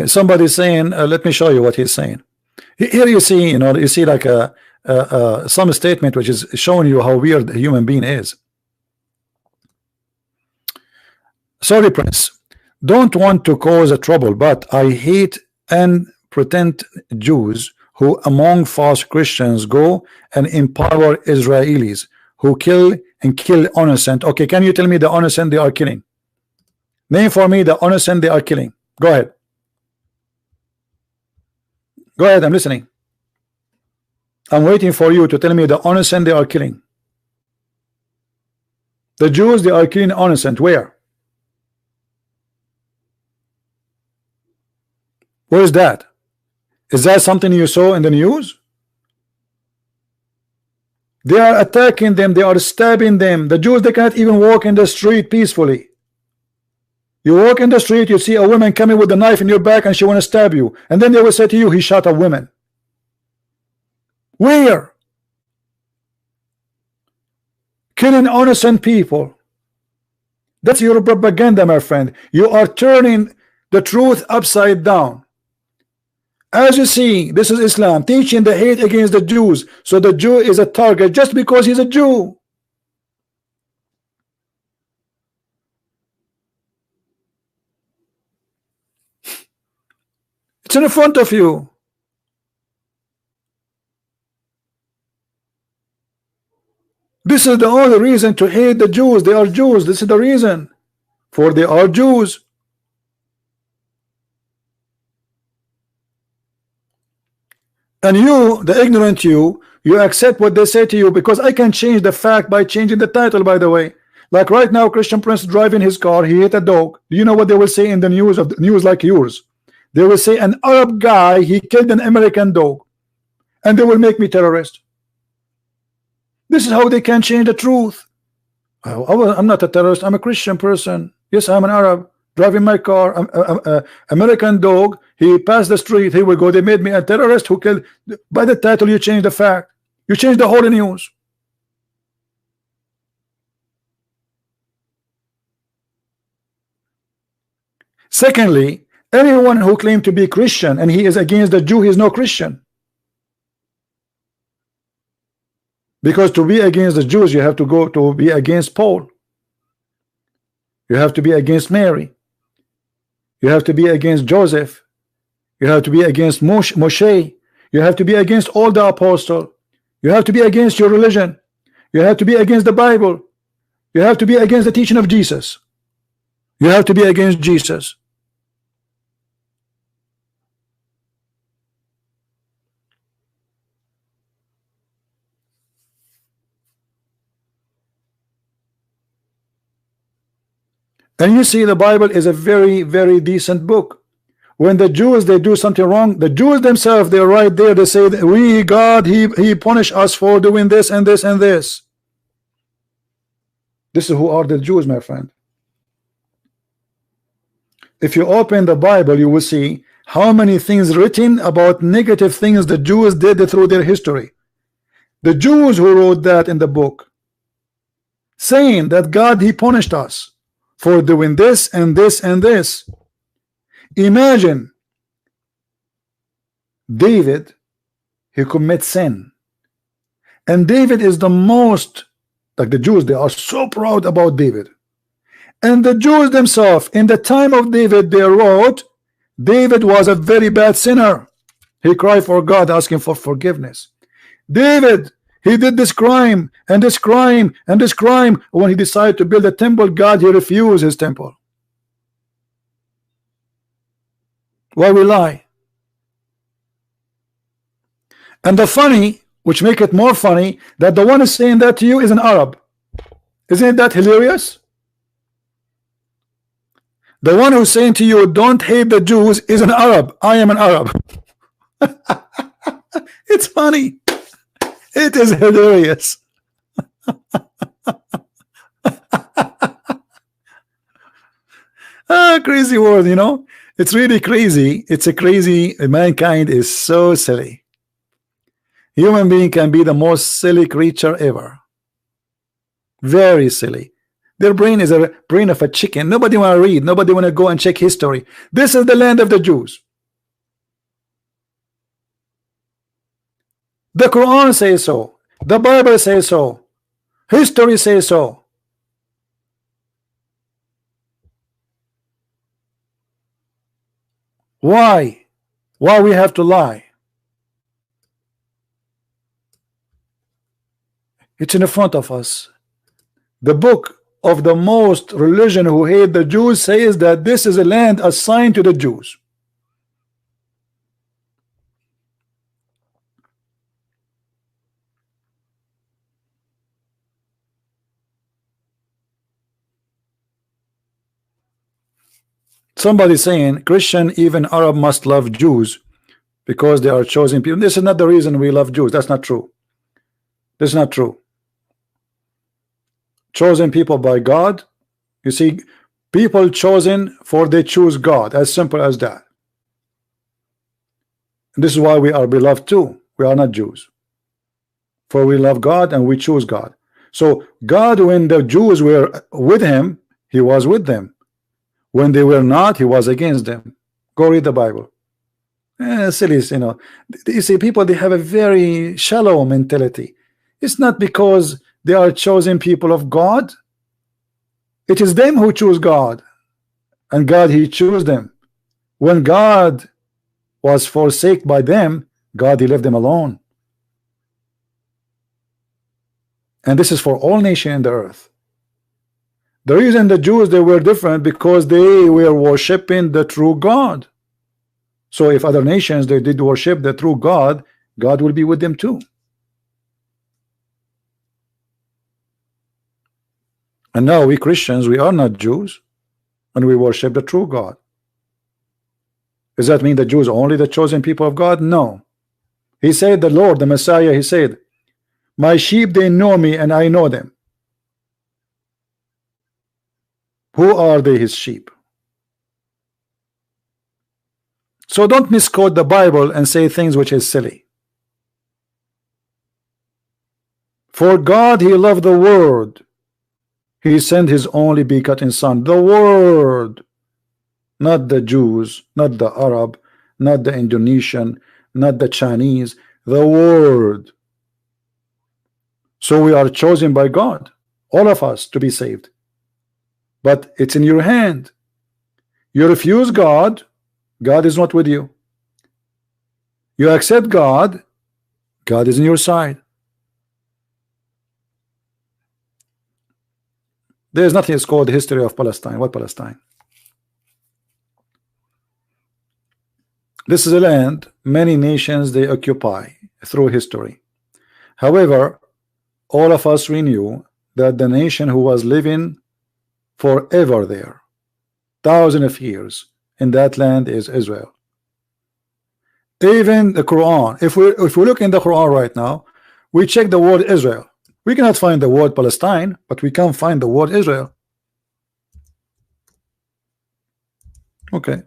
Somebody saying, let me show you what he's saying. Here you see, you see like some statement which is showing you how weird a human being is. Sorry, Prince. Don't want to cause a trouble, but I hate and pretend Jews who among false Christians go and empower Israelis who kill innocent. Okay, can you tell me the innocent they are killing? Name for me the innocent they are killing. Go ahead. Go ahead, I'm listening. I'm waiting for you to tell me the innocent they are killing. The Jews, they are killing innocent. Where? Where is that? Is that something you saw in the news? They are attacking them. They are stabbing them. The Jews, they cannot even walk in the street peacefully. You walk in the street, you see a woman coming with a knife in your back and she want to stab you, and then they will say to you, he shot a woman. Where? Killing innocent people. That's your propaganda, my friend. You are turning the truth upside down. As you see, this is Islam teaching the hate against the Jews. So the Jew is a target just because he's a Jew. It's in front of you. This is the only reason to hate the Jews. They are Jews. This is the reason. For they are Jews. And you, the ignorant you accept what they say to you, because I can change the fact by changing the title, by the way. Like right now, Christian Prince driving his car, he hit a dog. Do you know what they will say in the news of the news like yours? They will say an Arab guy, he killed an American dog, and they will make me terrorist. This is how they can change the truth. I'm not a terrorist, I'm a Christian person. Yes, I'm an Arab driving my car. American dog, he passed the street, he will go, they made me a terrorist who killed. By the title you change the fact, you change the whole news. Secondly, anyone who claims to be Christian and he is against the Jew, he is no Christian. Because to be against the Jews, you have to go to be against Paul. You have to be against Mary. You have to be against Joseph. You have to be against Moshe. You have to be against all the apostles. You have to be against your religion. You have to be against the Bible. You have to be against the teaching of Jesus. You have to be against Jesus. And you see, the Bible is a very, very decent book. When the Jews, they do something wrong, the Jews themselves, they're right there, they say, we, God, he punished us for doing this and this and this. This is who are the Jews, my friend. If you open the Bible, you will see how many things written about negative things the Jews did through their history. The Jews who wrote that in the book, saying that God, he punished us for doing this and this and this. Imagine David, he commits sin, and David is the most, like the Jews, they are so proud about David. And the Jews themselves, in the time of David, they wrote, David was a very bad sinner. He cried for God, asking for forgiveness. David, he did this crime and this crime and this crime. When he decided to build a temple, God, he refused his temple. Why we lie? And the funny, which make it more funny, that the one who's saying that to you is an Arab. Isn't that hilarious? The one who's saying to you, don't hate the Jews, is an Arab. I am an Arab. It's funny. It is hilarious. Crazy world, you know. It's really crazy. It's a crazy. Mankind is so silly. Human being can be the most silly creature ever. Very silly. Their brain is a brain of a chicken. Nobody want to read. Nobody want to go and check history. This is the land of the Jews. The Quran says so. The Bible says so. History says so. Why? Why we have to lie? It's in front of us. The book of the most religion who hate the Jews says that this is a land assigned to the Jews. Somebody saying Christian, even Arab must love Jews because they are chosen people. This is not the reason we love Jews. That's not true. This is not true. Chosen people by God. You see, people chosen for they choose God. As simple as that. And this is why we are beloved too. We are not Jews. For we love God and we choose God. So God, when the Jews were with him, he was with them. When they were not, he was against them. Go read the Bible. Silly, you know. You see, people, they have a very shallow mentality. It's not because they are chosen people of God. It is them who choose God. And God, he chose them. When God was forsaken by them, God, he left them alone. And this is for all nations in the earth. The reason the Jews, they were different because they were worshiping the true God. So if other nations, they did worship the true God, God will be with them too. And now we Christians, we are not Jews, and we worship the true God. Does that mean the Jews are only the chosen people of God? No. He said, the Lord, the Messiah, he said, my sheep, they know me and I know them. Who are they? His sheep. So don't misquote the Bible and say things which is silly. For God, he loved the world. He sent his only begotten son. The world. Not the Jews, not the Arab, not the Indonesian, not the Chinese. The world. So we are chosen by God, all of us, to be saved. But it's in your hand. You refuse God, God is not with you. You accept God, God is on your side. There is nothing that's called the history of Palestine. What Palestine? This is a land many nations they occupy through history. However, all of us, we knew that the nation who was living forever there, thousands of years in that land, is Israel. Even the Quran, if we look in the Quran right now, we check the word Israel, we cannot find the word Palestine, but we can find the word Israel. Okay,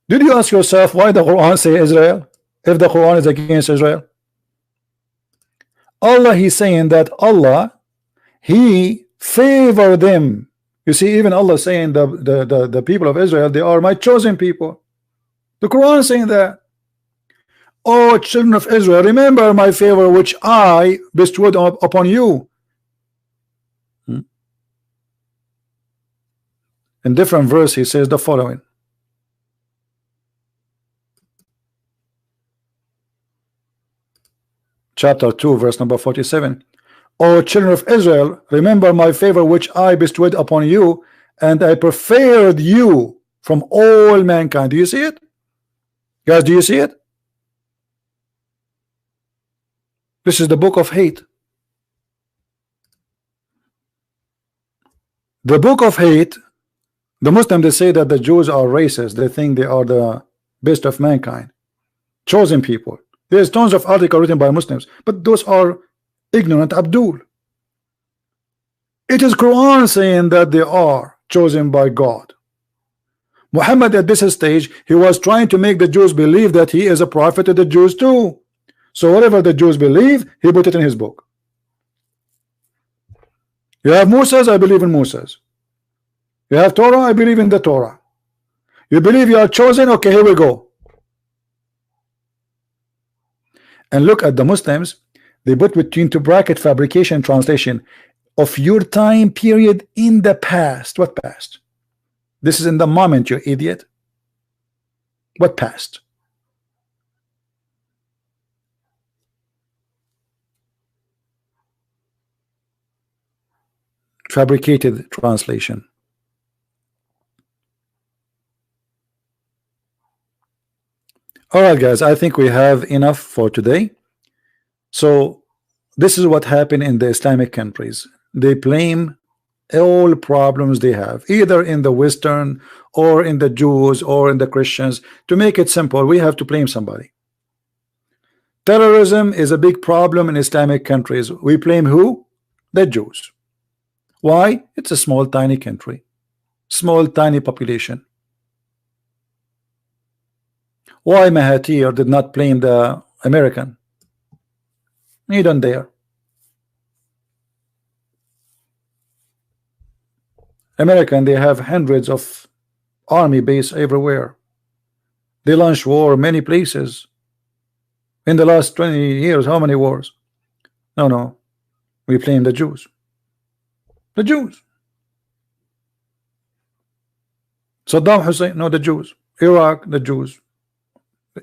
did you ask yourself why the Quran say Israel if the Quran is against Israel? Allah, he's saying that Allah, he favor them. You see, even Allah saying the people of Israel, they are my chosen people. The Quran is saying that. Oh, children of Israel, remember my favor which I bestowed upon you. In different verse, he says the following. Chapter 2, verse number 47. O children of Israel, remember my favor which I bestowed upon you, and I preferred you from all mankind. Do you see it, guys? Do you see it? This is the book of hate. The book of hate. The Muslims, they say that the Jews are racist. They think they are the best of mankind, chosen people. There's tons of articles written by Muslims, but those are ignorant Abdul. It is Quran saying that they are chosen by God. Muhammad at this stage, he was trying to make the Jews believe that he is a prophet to the Jews too. So whatever the Jews believe, he put it in his book. You have Moses, I believe in Moses. You have Torah, I believe in the Torah. You believe you are chosen, okay, here we go. And look at the Muslims, they put between two bracket fabrication translation of your time period in the past. What past? This is in the moment, you idiot. What past? Fabricated translation. Alright guys, I think we have enough for today. So this is what happened in the Islamic countries. They blame all problems they have, either in the Western or in the Jews or in the Christians. To make it simple, we have to blame somebody. Terrorism is a big problem in Islamic countries. We blame who? The Jews. Why? It's a small tiny country, small tiny population. Why Mahathir did not blame the American? He don't dare. American, they have hundreds of army base everywhere. They launch war many places. In the last 20 years, how many wars? No, we blame the Jews. The Jews. Saddam Hussein, no, the Jews. Iraq, the Jews.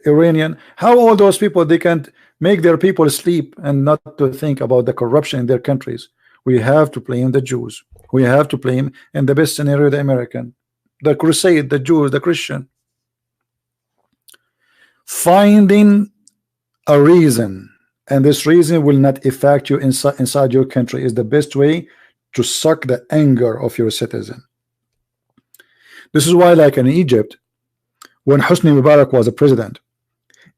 Iranian, how all those people, they can't make their people sleep and not to think about the corruption in their countries. We have to blame the Jews. We have to blame, in the best scenario, the American, the crusade, the Jews, the Christian. Finding a reason, and this reason will not affect you inside your country, is the best way to suck the anger of your citizen. This is why, like in Egypt, when Hosni Mubarak was a president,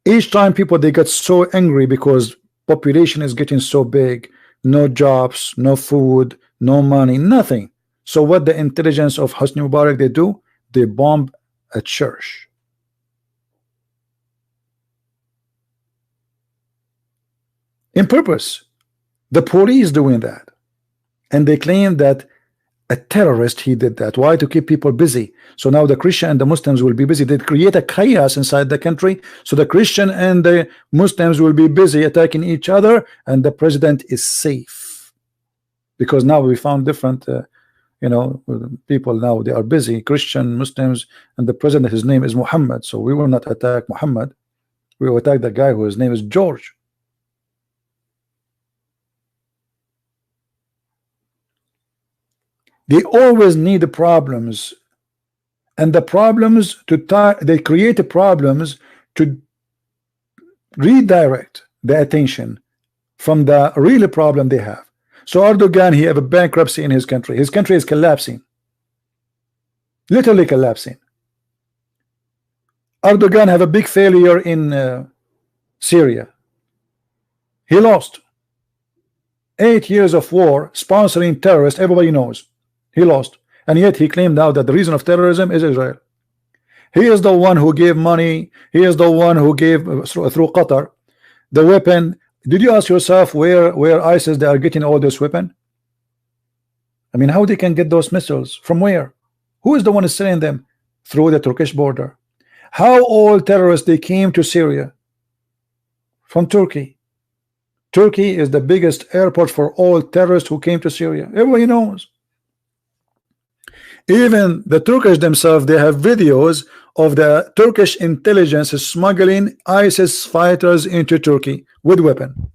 each time people, they get so angry because population is getting so big, no jobs, no food, no money, nothing. So what the intelligence of Hosni Mubarak they do? They bomb a church. In purpose. The police doing that, and they claim that a terrorist, he did that. Why? To keep people busy. So now the Christian and the Muslims will be busy. They create a chaos inside the country, so the Christian and the Muslims will be busy attacking each other, and the president is safe, because now we found different people. Now they are busy, Christian, Muslims, and the president, his name is Mohammed. So we will not attack Muhammad, we will attack the guy whose name is George. They always need the problems, and the problems they create the problems to redirect the attention from the real problem they have. So Erdogan, he have a bankruptcy in his country. His country is collapsing, literally collapsing. Erdogan have a big failure in Syria. He lost 8 years of war sponsoring terrorists. Everybody knows. He lost, and yet he claimed now that the reason of terrorism is Israel. He is the one who gave money. He is the one who gave through Qatar the weapon. Did you ask yourself where ISIS they are getting all this weapon? I mean, how they can get those missiles? From where? Who is the one selling them? Through the Turkish border. How all terrorists they came to Syria? From Turkey. Turkey is the biggest airport for all terrorists who came to Syria. Everybody knows. Even the Turkish themselves, they have videos of the Turkish intelligence smuggling ISIS fighters into Turkey with weapon.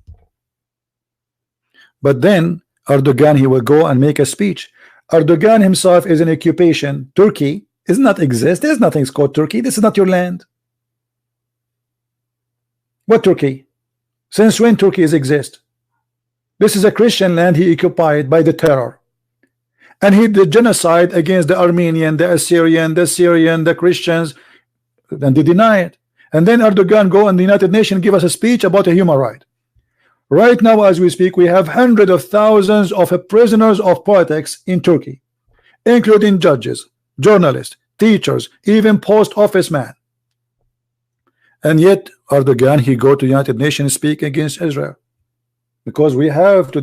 But then Erdogan, he will go and make a speech. Erdogan himself is in occupation. Turkey Does not exist. There's nothing called Turkey. This is not your land. What Turkey? Since when Turkey exists? This is a Christian land he occupied by the terror. And he did genocide against the Armenian, the Assyrian, the Syrian, the Christians, and they deny it. And then Erdogan go and the United Nations give us a speech about a human right. Right now as we speak, we have hundreds of thousands of prisoners of politics in Turkey, including judges, journalists, teachers, even post office man. And yet Erdogan, he go to United Nations speak against Israel, because we have to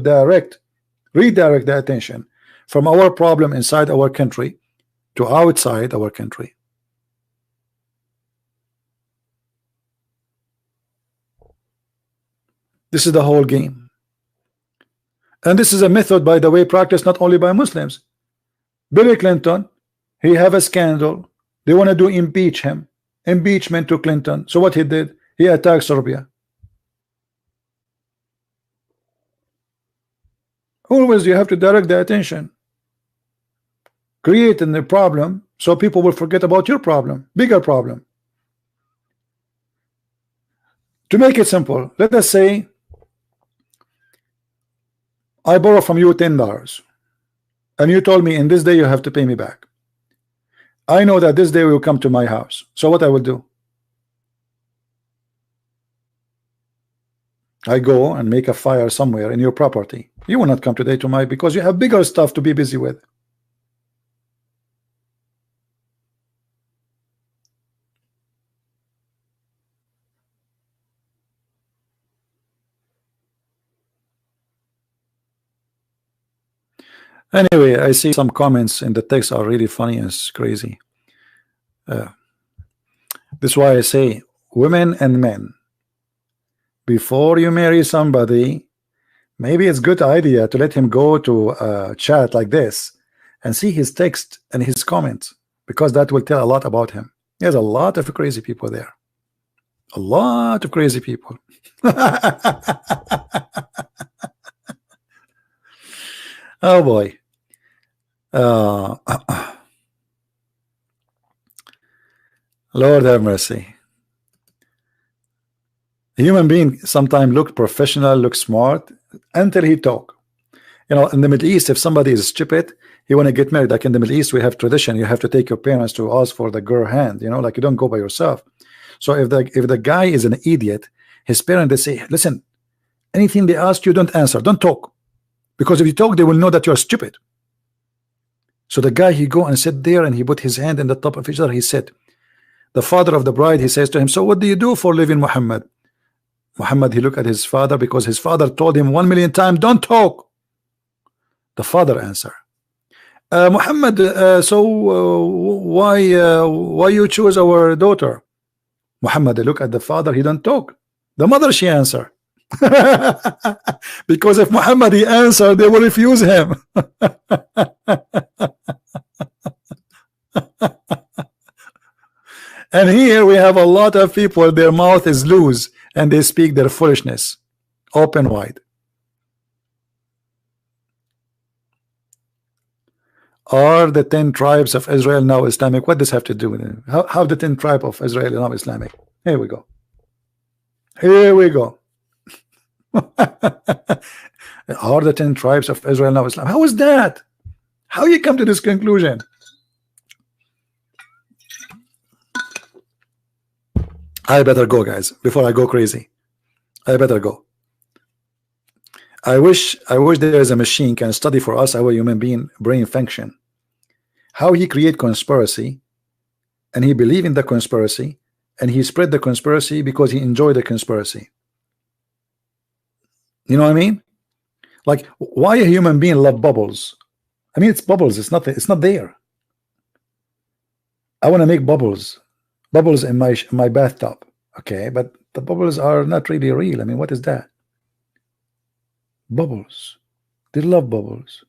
redirect the attention from our problem inside our country to outside our country. This is the whole game. And this is a method, by the way, practiced not only by Muslims. Bill Clinton, he have a scandal. They want to do impeachment to Clinton. So what he did, he attacked Serbia. Always you have to direct the attention, creating the problem so people will forget about your problem, bigger problem. To make it simple, let us say I borrow from you $10 and you told me in this day you have to pay me back. I know that this day will come to my house. So what I will do? I go and make a fire somewhere in your property. You will not come today to my, because you have bigger stuff to be busy with. Anyway, I see some comments in the text are really funny and it's crazy. This is why I say, women and men, before you marry somebody, maybe it's a good idea to let him go to a chat like this and see his text and his comments, because that will tell a lot about him. There's a lot of crazy people there. A lot of crazy people. Oh boy. Lord have mercy. A human being sometimes look professional, look smart until he talk. You know, in the Middle East, if somebody is stupid, he want to get married. Like in the Middle East, we have tradition. You have to take your parents to ask for the girl hand. You know, like you don't go by yourself. So if the guy is an idiot, his parents, they say, listen, anything they ask you, don't answer, don't talk, because if you talk, they will know that you're stupid. So the guy, he go and sit there and he put his hand in the top of each other. He said, the father of the bride, he says to him, so what do you do for living, Muhammad? Muhammad, he looked at his father, because his father told him 1,000,000 times, don't talk. The father answer, Muhammad, why you choose our daughter? Muhammad, look at the father, he don't talk. The mother, she answer. Because if Muhammad he answer, they will refuse him. And here we have a lot of people, their mouth is loose and they speak their foolishness open wide. Are the 10 tribes of Israel now Islamic? What does have to do with it? How the 10 tribes of Israel are now Islamic? Here we go. Here we go. Are the 10 tribes of Israel now Islam? How is that? How you come to this conclusion? I better go, guys, before I go crazy. I better go. I wish there is a machine can study for us our human being brain function, how he create conspiracy, and he believe in the conspiracy, and he spread the conspiracy because he enjoyed the conspiracy. You know what I mean? Like, why a human being love bubbles? I mean, it's bubbles. It's not there. I want to make bubbles in my bathtub. Okay, but the bubbles are not really real. I mean, what is that? Bubbles. They love bubbles.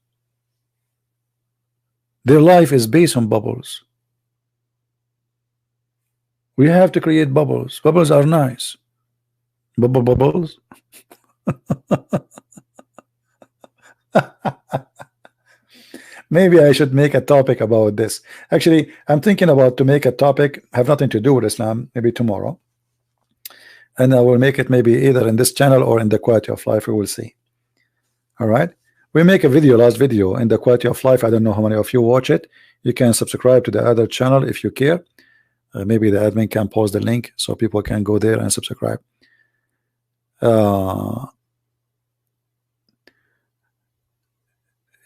Their life is based on bubbles. We have to create bubbles. Bubbles are nice. Bubbles. Maybe I should make a topic about this. Actually, I'm thinking about to make a topic have nothing to do with Islam, maybe tomorrow, and I will make it maybe either in this channel or in the Quality of Life. We will see. All right, we make a video, last video in the Quality of Life. I don't know how many of you watch it. You can subscribe to the other channel if you care. Maybe the admin can post the link so people can go there and subscribe.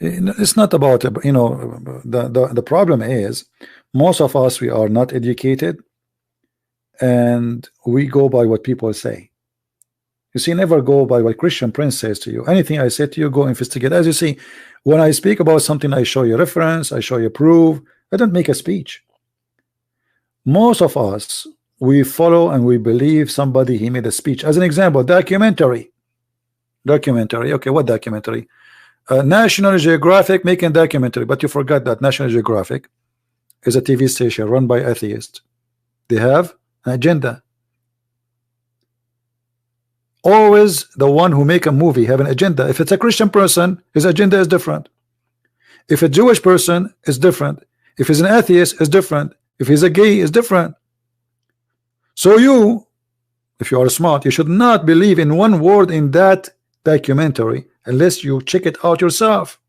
It's not about, you know, the problem is most of us, we are not educated and we go by what people say. You see, never go by what Christian Prince says to you. Anything I say to you, go investigate. As you see, when I speak about something, I show you reference, I show you proof. I don't make a speech. Most of us, we follow and we believe somebody, he made a speech. As an example, documentary. Okay, what documentary? National Geographic making documentary, but you forgot that National Geographic is a TV station run by atheists. They have an agenda. Always the one who make a movie have an agenda. If it's a Christian person, his agenda is different. If a Jewish person, is different. If he's an atheist, is different. If he's a gay, is different. So you, if you are smart, you should not believe in one word in that documentary unless you check it out yourself.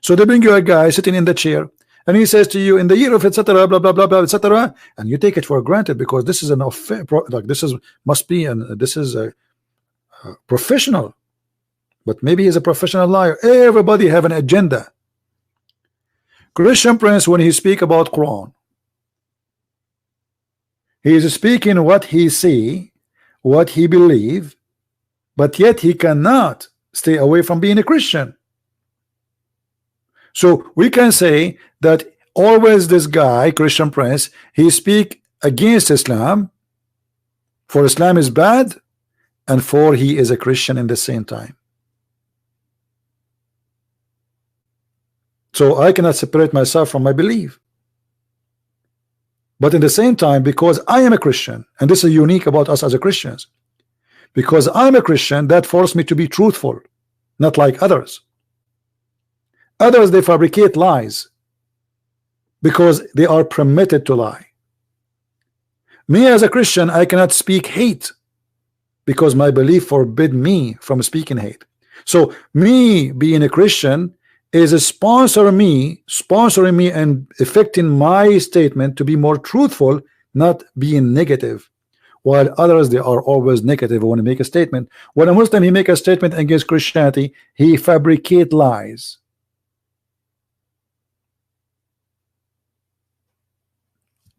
So they bring you a guy sitting in the chair and he says to you, in the year of etc. blah blah blah blah etc., and you take it for granted because this is an like this is must be and this is a professional, but maybe he's a professional liar. Everybody have an agenda. Christian Prince, when he speak about Quran, he is speaking what he see, what he believe, but yet he cannot stay away from being a Christian. So we can say that always this guy, Christian Prince, he speak against Islam, for Islam is bad, and for he is a Christian in the same time. So I cannot separate myself from my belief. But in the same time, because I am a Christian, and this is unique about us as a Christians, because I'm a Christian, that forced me to be truthful, not like others. Others, they fabricate lies because they are permitted to lie. Me as a Christian, I cannot speak hate because my belief forbid me from speaking hate. So me being a Christian is sponsoring me and affecting my statement to be more truthful, not being negative. While others, they are always negative when they make a statement. When a Muslim, he make a statement against Christianity, he fabricate lies.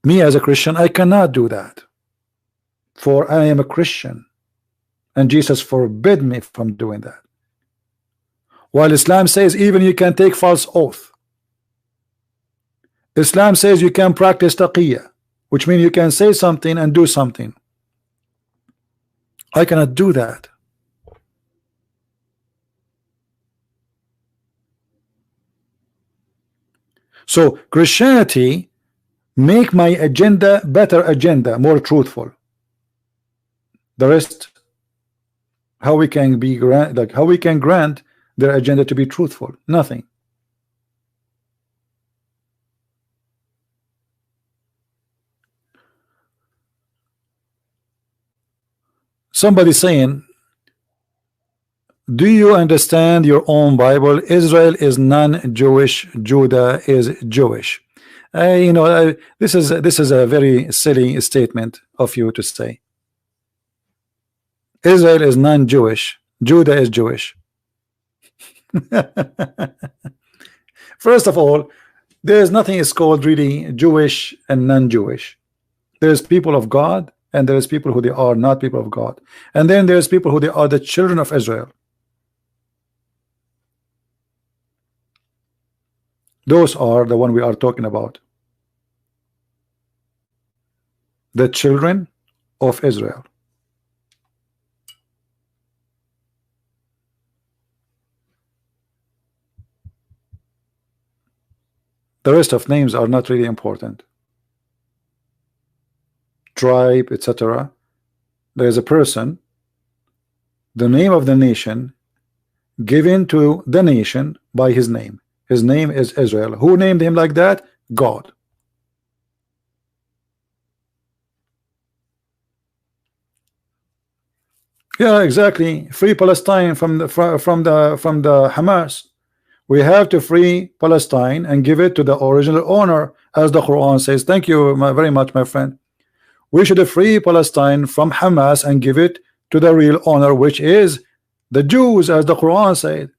Me as a Christian, I cannot do that, for I am a Christian and Jesus forbid me from doing that. While Islam says even you can take false oath. Islam says you can practice taqiyya, which means you can say something and do something. I cannot do that. So Christianity make my agenda better agenda, more truthful. The rest, how we can be like how we can grant their agenda to be truthful? Nothing. Somebody saying, do you understand your own Bible? Israel is non-Jewish, Judah is Jewish. You know, this is a very silly statement of you to say. Israel is non-Jewish, Judah is Jewish. First of all, there is nothing is called really Jewish and non-Jewish. There's people of God and there's people who they are not people of God, and then there's people who they are the children of Israel. Those are the one we are talking about, the children of Israel. The rest of names are not really important. Tribe, etc. There is a person, the name of the nation given to the nation by his name. His name is Israel. Who named him like that? God. Yeah, exactly. Free Palestine from the Hamas. We have to free Palestine and give it to the original owner, as the Quran says. Thank you very much, my friend. We should free Palestine from Hamas and give it to the real owner, which is the Jews, as the Quran said.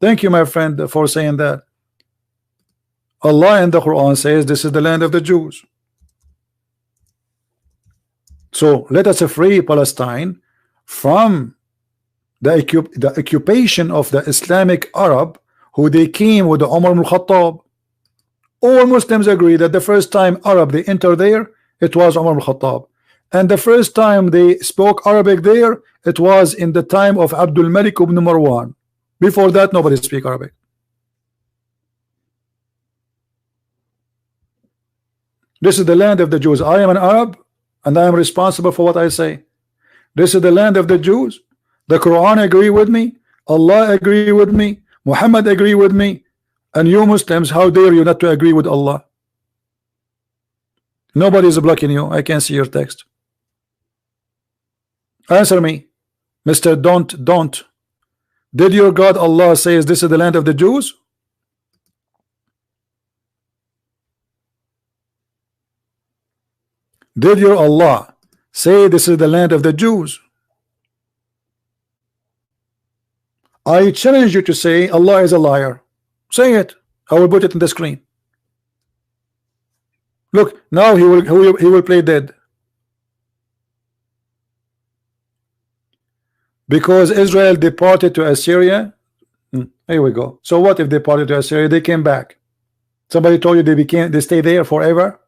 Thank you, my friend, for saying that. Allah in the Quran says this is the land of the Jews. So let us free Palestine from the occupation of the Islamic Arab, who they came with the Umar ibn Khattab. All Muslims agree that the first time Arab they entered there, it was Umar ibn Khattab, and the first time they spoke Arabic there, it was in the time of Abdul Malik ibn Marwan. Before that, nobody speak Arabic. This is the land of the Jews. I am an Arab, and I am responsible for what I say. This is the land of the Jews. The Quran agree with me, Allah agree with me, Muhammad agree with me, and you Muslims, how dare you not to agree with Allah? Nobody is blocking you. I can see your text. Answer me, Mr. Don't. Did your God Allah says this is the land of the Jews? Did your Allah say this is the land of the Jews? I challenge you to say Allah is a liar. Say it. I will put it in the screen. Look, now he will play dead. Because Israel departed to Assyria. Here we go. So what if they departed to Assyria? They came back. Somebody told you they stay there forever?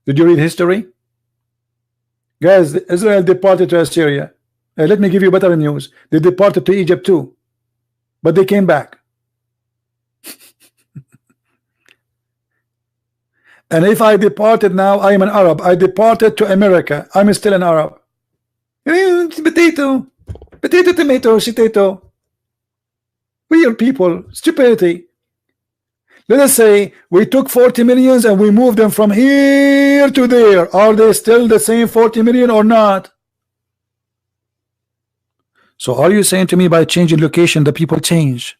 Did you read history? Guys, Israel departed to Assyria. Let me give you better news. They departed to Egypt too, but they came back. And if I departed now, I am an Arab. I departed to America. I'm still an Arab. Potato, tomato, potato. We are people. Stupidity. Let us say we took 40 millions and we moved them from here to there. Are they still the same 40 million or not? So are you saying to me by changing location the people change?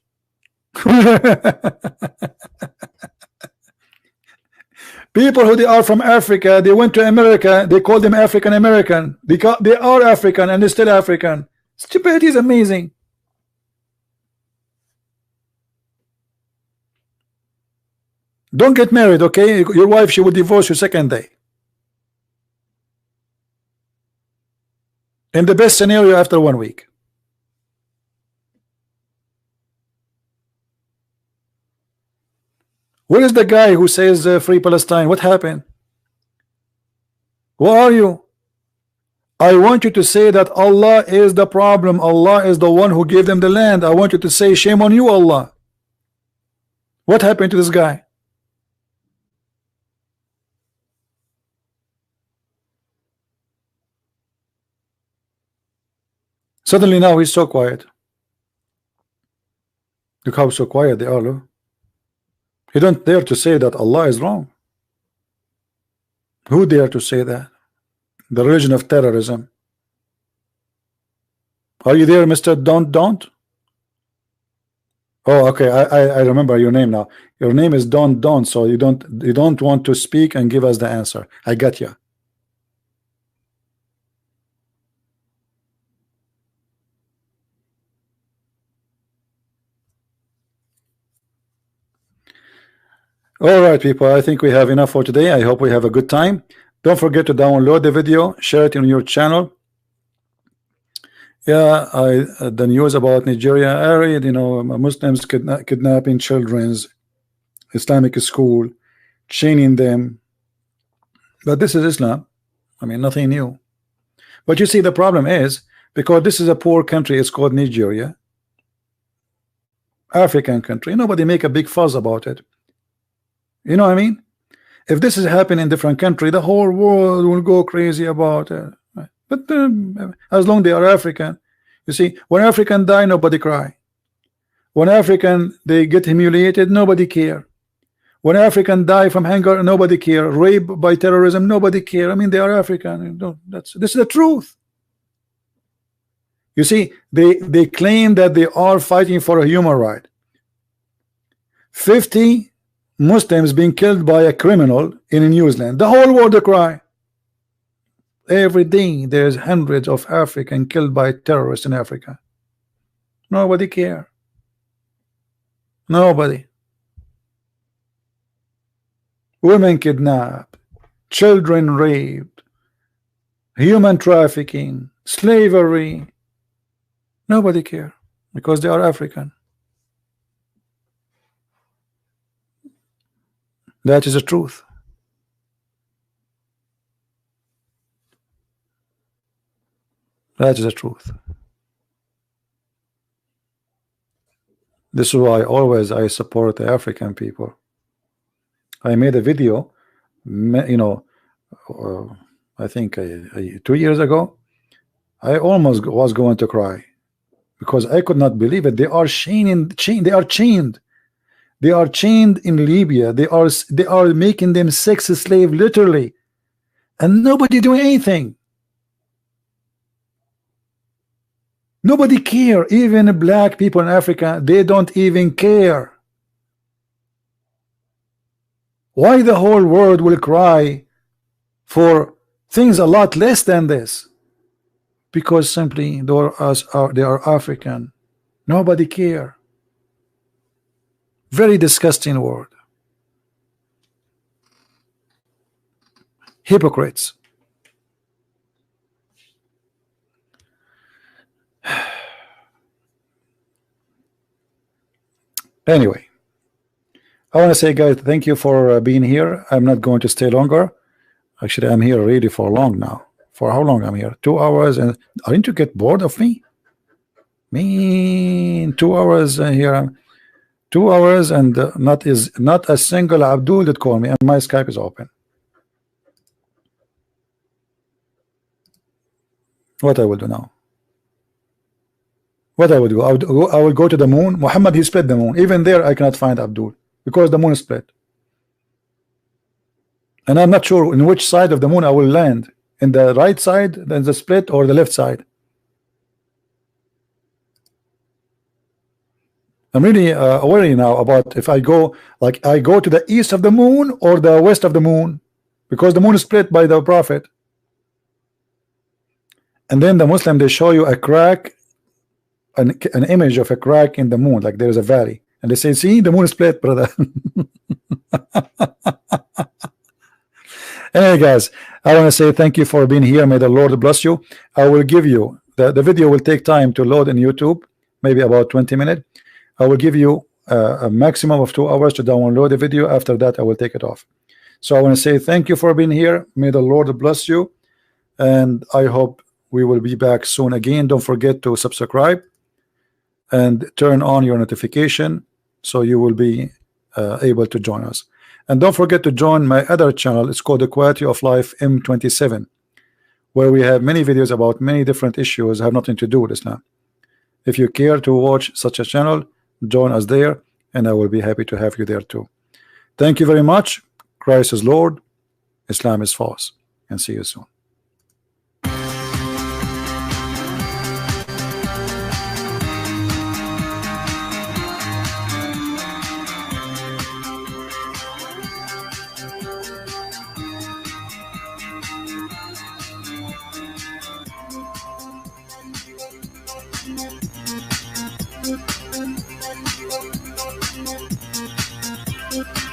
People who they are from Africa, they went to America, they call them African American because they are African and they're still African. Stupidity is amazing. Don't get married, okay? Your wife, she will divorce you second day. In the best scenario, after 1 week. Where is the guy who says free Palestine? What happened? Where are you? I want you to say that Allah is the problem. Allah is the one who gave them the land. I want you to say shame on you, Allah. What happened to this guy? Suddenly now he's so quiet. Look how so quiet they are. Look. He don't dare to say that Allah is wrong. Who dare to say that? The religion of terrorism. Are you there, Mr. Don't? Oh, okay. I remember your name now. Your name is Don't. So you don't want to speak and give us the answer. I got you. All right, people, I think we have enough for today. I hope we have a good time. Don't forget to download the video, share it in your channel. Yeah, the news about Nigeria, I read, Muslims kidnapping children's Islamic school, chaining them. But this is Islam. I mean, nothing new. But you see, the problem is, because this is a poor country, it's called Nigeria, African country, nobody make a big fuss about it. You know what I mean? If this is happening in different country, the whole world will go crazy about it. But as long as they are African, you see, when African die, nobody cry. When African they get humiliated, nobody care. When African die from hunger, nobody care. Rape by terrorism, nobody care. I mean, they are African. This is the truth. You see, they claim that they are fighting for a human right. 50 Muslims being killed by a criminal in New Zealand. The whole world cry. Every day there's hundreds of Africans killed by terrorists in Africa. Nobody care. Nobody. Women kidnapped, children raped, human trafficking, slavery. Nobody care because they are African. That is the truth. That is the truth. This is why always I support the African people. I made a video, you know, I think 2 years ago. I almost was going to cry because I could not believe it. They are chained. They are chained. They are chained in Libya. They are making them sex slave literally, and nobody doing anything. Nobody care. Even black people in Africa, they don't even care. Why the whole world will cry for things a lot less than this? Because simply they are African. Nobody care. Very disgusting word. Hypocrites. Anyway, I want to say, guys, thank you for being here. I'm not going to stay longer. Actually, I'm here really for long now. For how long I'm here? 2 hours. And aren't you get bored of me? Me, 2 hours here. 2 hours and not a single Abdul that called me, and my Skype is open. What I will do now? What I will do? I will go to the moon. Mohammed, he split the moon. Even there, I cannot find Abdul because the moon is split, and I'm not sure in which side of the moon I will land. In the right side, then the split, or the left side. I'm really worried now about if I go to the east of the moon or the west of the moon, because the moon is split by the prophet. And then the Muslim, they show you a crack, an image of a crack in the moon, like there's a valley, and they say, see, the moon is split, brother. Anyway, guys, I want to say thank you for being here. May the Lord bless you. I will give you the video will take time to load in YouTube, maybe about 20 minutes. I will give you a maximum of 2 hours to download the video. After that, I will take it off. So I want to say thank you for being here. May the Lord bless you, and I hope we will be back soon again. Don't forget to subscribe and turn on your notification so you will be able to join us. And don't forget to join my other channel. It's called The Quality of Life M27, where we have many videos about many different issues that have nothing to do with Islam. If you care to watch such a channel, join us there, and I will be happy to have you there too. Thank you very much. Christ is Lord, Islam is false, and see you soon. Thank you.